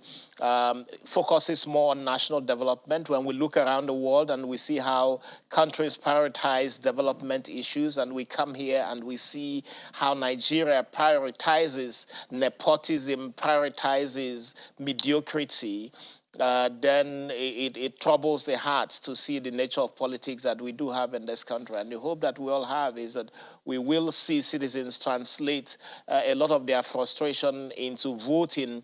focuses more on national development. When we look around the world and we see how countries prioritize development issues, and we come here and we see how Nigeria prioritizes nepotism, prioritizes mediocrity, then it troubles the hearts to see the nature of politics that we do have in this country. And the hope that we all have is that we will see citizens translate a lot of their frustration into voting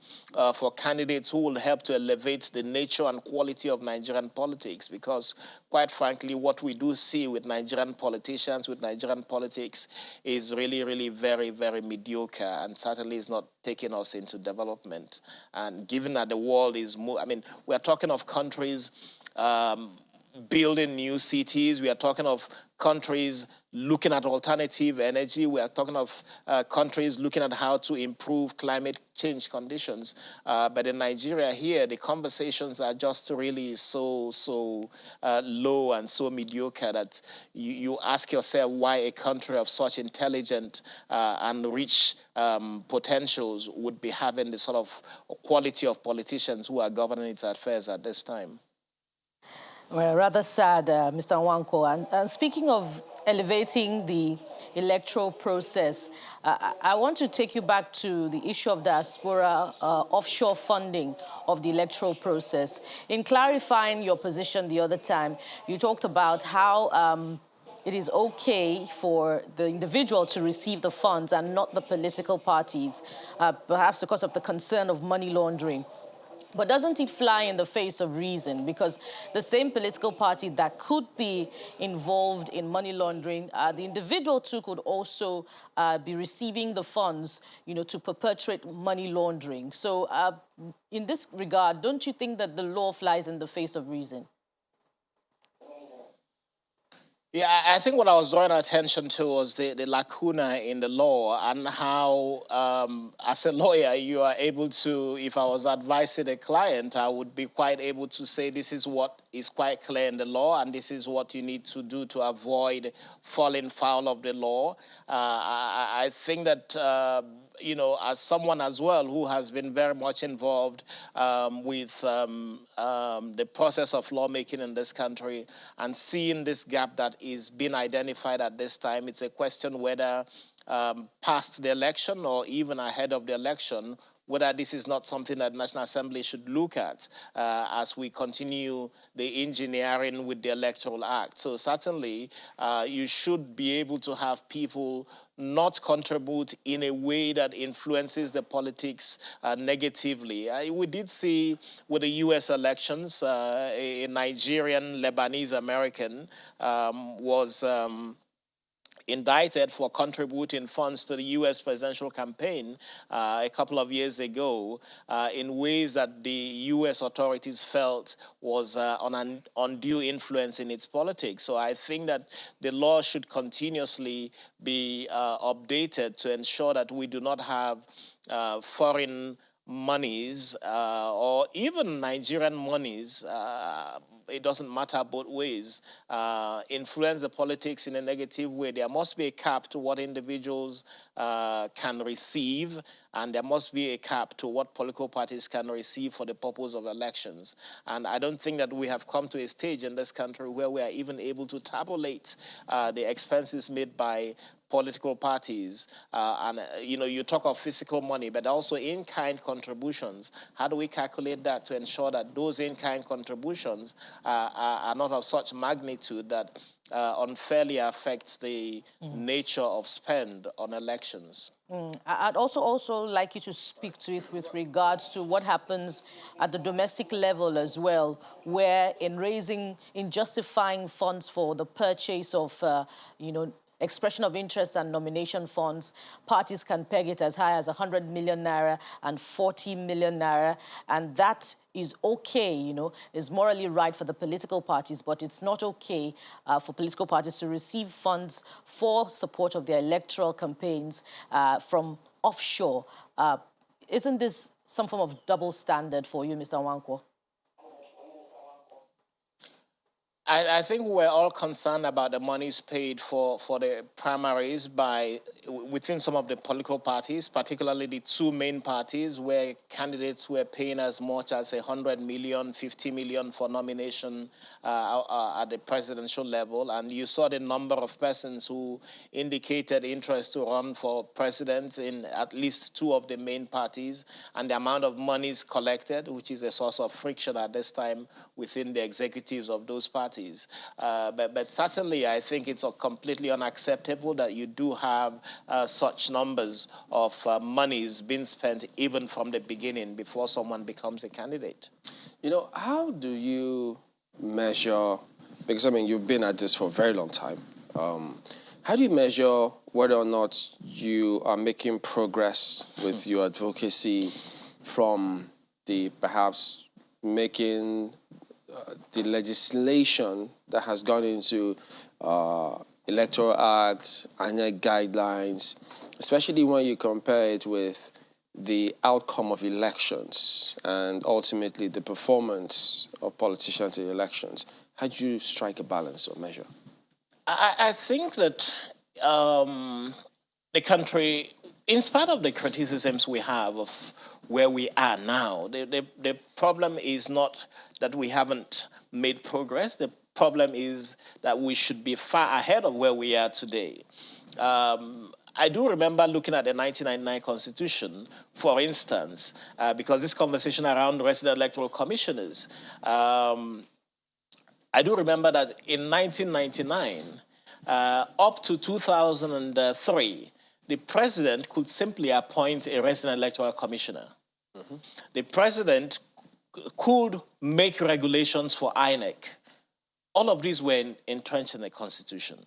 for candidates who will help to elevate the nature and quality of Nigerian politics. Because quite frankly, what we do see with Nigerian politicians, with Nigerian politics, is really, really very, very mediocre, and certainly is not taking us into development. And given that the world is, we're talking of countries building new cities. We are talking of countries looking at alternative energy. We are talking of countries looking at how to improve climate change conditions. But in Nigeria here, the conversations are just really so low and so mediocre that you ask yourself why a country of such intelligent and rich potentials would be having the sort of quality of politicians who are governing its affairs at this time. Well, rather sad, Mr. Nwankwo. And speaking of elevating the electoral process, I want to take you back to the issue of Diaspora offshore funding of the electoral process. In clarifying your position the other time, you talked about how it is okay for the individual to receive the funds and not the political parties, perhaps because of the concern of money laundering. But doesn't it fly in the face of reason? Because the same political party that could be involved in money laundering, the individual too could also be receiving the funds, to perpetrate money laundering. So in this regard, don't you think that the law flies in the face of reason? Yeah, I think what I was drawing attention to was the lacuna in the law, and how, as a lawyer, you are able to, if I was advising a client, I would be quite able to say this is what is quite clear in the law, and this is what you need to do to avoid falling foul of the law. I think that, as someone as well who has been very much involved with the process of lawmaking in this country, and seeing this gap that is being identified at this time, it's a question whether past the election or even ahead of the election, whether this is not something that the National Assembly should look at as we continue the engineering with the Electoral Act. So certainly, you should be able to have people not contribute in a way that influences the politics negatively. We did see with the U.S. elections, a Nigerian Lebanese American was indicted for contributing funds to the U.S. presidential campaign a couple of years ago in ways that the U.S. authorities felt was on an undue influence in its politics. So I think that the law should continuously be updated to ensure that we do not have foreign monies or even Nigerian monies, it doesn't matter both ways, influence the politics in a negative way. There must be a cap to what individuals can receive, and there must be a cap to what political parties can receive for the purpose of elections. And I don't think that we have come to a stage in this country where we are even able to tabulate the expenses made by political parties, and you talk of physical money, but also in-kind contributions. How do we calculate that to ensure that those in-kind contributions are not of such magnitude that unfairly affects the nature of spend on elections? I'd also like you to speak to it with regards to what happens at the domestic level as well, where in justifying funds for the purchase of, expression of interest and nomination funds, parties can peg it as high as 100 million naira and 40 million naira, and that is okay, is morally right for the political parties, but it's not okay for political parties to receive funds for support of their electoral campaigns from offshore. Isn't this some form of double standard for you, Mr. Nwankwo? I think we're all concerned about the monies paid for the primaries within some of the political parties, particularly the two main parties where candidates were paying as much as 100 million, 50 million for nomination at the presidential level. And you saw the number of persons who indicated interest to run for president in at least two of the main parties, and the amount of monies collected, which is a source of friction at this time within the executives of those parties. But certainly, I think it's completely unacceptable that you do have such numbers of monies being spent even from the beginning before someone becomes a candidate. How do you measure, because, you've been at this for a very long time. How do you measure whether or not you are making progress with your advocacy from the perhaps making the legislation that has gone into Electoral Act, annual guidelines, especially when you compare it with the outcome of elections and ultimately the performance of politicians in elections? How do you strike a balance or measure? I think that the country, in spite of the criticisms we have of where we are now, the problem is not that we haven't made progress. The problem is that we should be far ahead of where we are today. I do remember looking at the 1999 Constitution, for instance, because this conversation around resident electoral commissioners, I do remember that in 1999, up to 2003, the president could simply appoint a resident electoral commissioner. Mm-hmm. The president could make regulations for INEC. All of these were entrenched in the Constitution.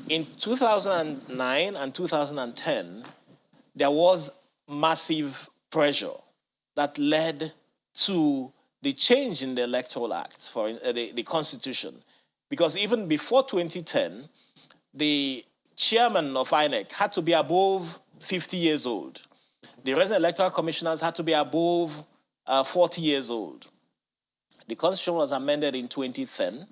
In 2009 and 2010, there was massive pressure that led to the change in the Electoral Act, for the Constitution. Because even before 2010, the chairman of INEC had to be above 50 years old. The resident electoral commissioners had to be above 40 years old. The Constitution was amended in 2010,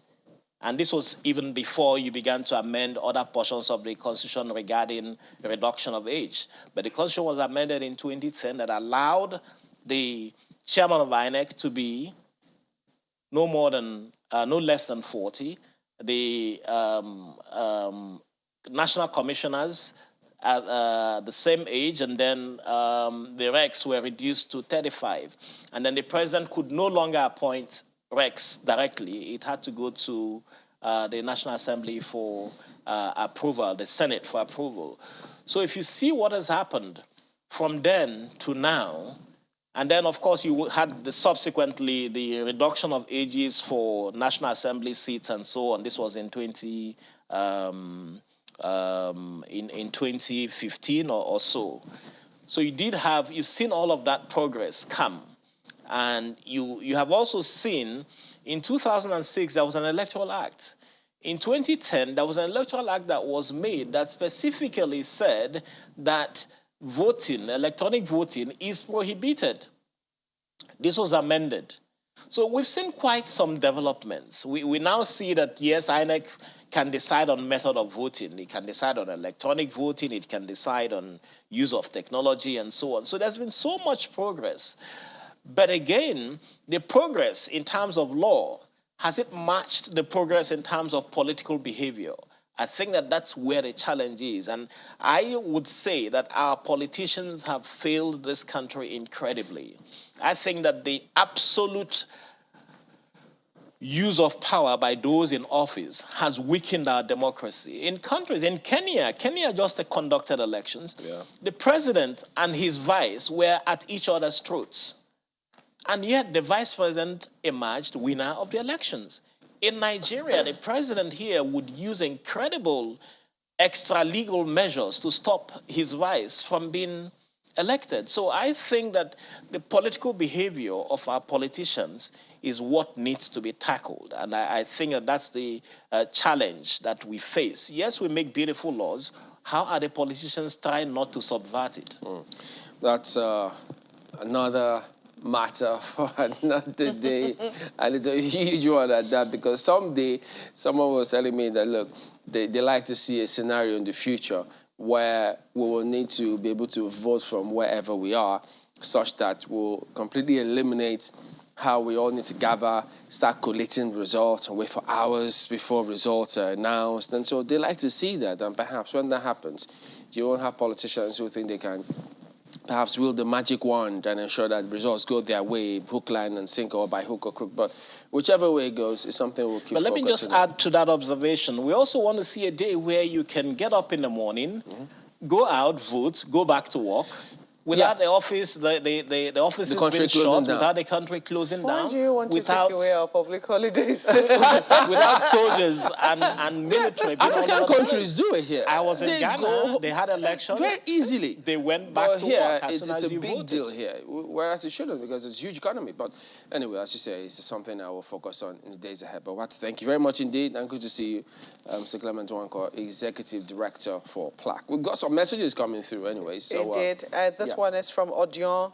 and this was even before you began to amend other portions of the Constitution regarding the reduction of age. But the Constitution was amended in 2010 that allowed the chairman of INEC to be no less than 40. The national commissioners at the same age, and then the recs were reduced to 35. And then the president could no longer appoint recs directly. It had to go to the National Assembly for approval, the Senate for approval. So if you see what has happened from then to now, and then, of course, you had subsequently the reduction of ages for National Assembly seats and so on. This was in 2015 or so. So you've seen all of that progress come. And you have also seen, in 2006, there was an Electoral Act. In 2010, there was an Electoral Act that was made that specifically said that voting, electronic voting, is prohibited. This was amended. So we've seen quite some developments. We now see that, yes, INEC can decide on method of voting. It can decide on electronic voting. It can decide on use of technology and so on. So there's been so much progress. But again, the progress in terms of law, has it matched the progress in terms of political behavior? I think that that's where the challenge is. And I would say that our politicians have failed this country incredibly. I think that the absolute use of power by those in office has weakened our democracy. In countries, in Kenya just conducted elections. Yeah. The president and his vice were at each other's throats. And yet the vice president emerged winner of the elections. In Nigeria, the president here would use incredible extra-legal measures to stop his vice from being elected. So I think that the political behavior of our politicians is what needs to be tackled. And I think that that's the challenge that we face. Yes, we make beautiful laws. How are the politicians trying not to subvert it? That's another matter for another day. And it's a huge one at that, because someday someone was telling me that, look, they like to see a scenario in the future where we will need to be able to vote from wherever we are, such that we'll completely eliminate how we all need to gather, start collating results and wait for hours before results are announced. And so they like to see that. And perhaps when that happens, you won't have politicians who think they can perhaps wield the magic wand and ensure that results go their way, hook, line, and sinker, or by hook or crook. But whichever way it goes, it's something we'll keep focusing on. But let me just add to that observation. We also want to see a day where you can get up in the morning, go out, vote, go back to work, without the office, the offices being shut, without the country closing down. Why do you want to take away our public holidays? Without soldiers and military. African countries do it here. I was in Ghana. They had elections. Very easily. They went back to work as soon as you voted. It's a big deal here, whereas it shouldn't, because it's a huge economy. But anyway, as you say, it's something I will focus on in the days ahead. But I want to thank you very much indeed, and good to see you, Mr. Clement Wanko, Executive Director for PLAC. We've got some messages coming through anyway. So, Indeed. This one is from Odion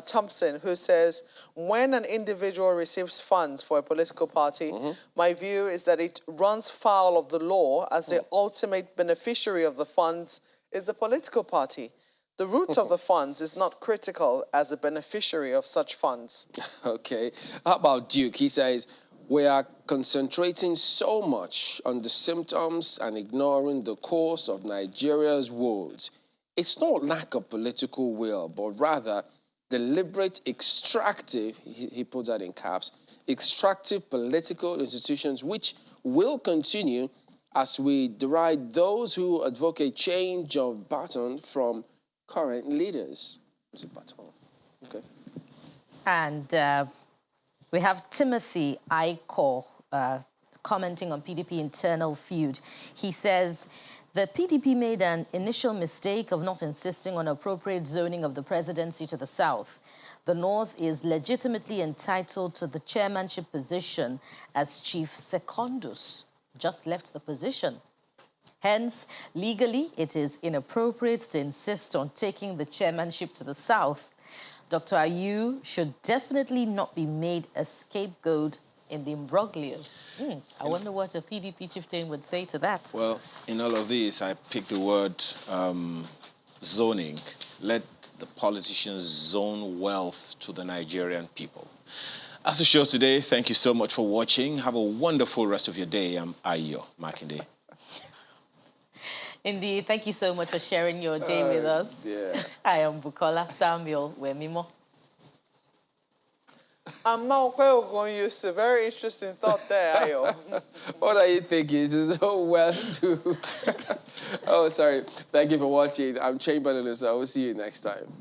Thompson, who says, when an individual receives funds for a political party, my view is that it runs foul of the law, as the ultimate beneficiary of the funds is the political party. The root of the funds is not critical as a beneficiary of such funds. Okay. How about Duke? He says, we are concentrating so much on the symptoms and ignoring the cause of Nigeria's woes. It's not lack of political will, but rather deliberate, extractive, he puts that in caps, extractive political institutions which will continue as we deride those who advocate change of baton from current leaders. What's a baton? Okay. And we have Timothy Aiko commenting on PDP internal feud. He says, the PDP made an initial mistake of not insisting on appropriate zoning of the presidency to the south. The North is legitimately entitled to the chairmanship position, as Chief Secondus just left the position. Hence, legally, it is inappropriate to insist on taking the chairmanship to the south. Dr. Ayu should definitely not be made a scapegoat in the imbroglio. I wonder what a PDP chieftain would say to that. Well, in all of this, I picked the word zoning. Let the politicians zone wealth to the Nigerian people. That's the show today. Thank you so much for watching. Have a wonderful rest of your day. I'm Ayo Makinde. Indeed. Thank you so much for sharing your day with us. Yeah. I am Bukola Samuel Wemimo. I'm not going to use a very interesting thought there, Ayo. What are you thinking? Just so well to... Oh, sorry. Thank you for watching. I'm Chamberlain, so I will see you next time.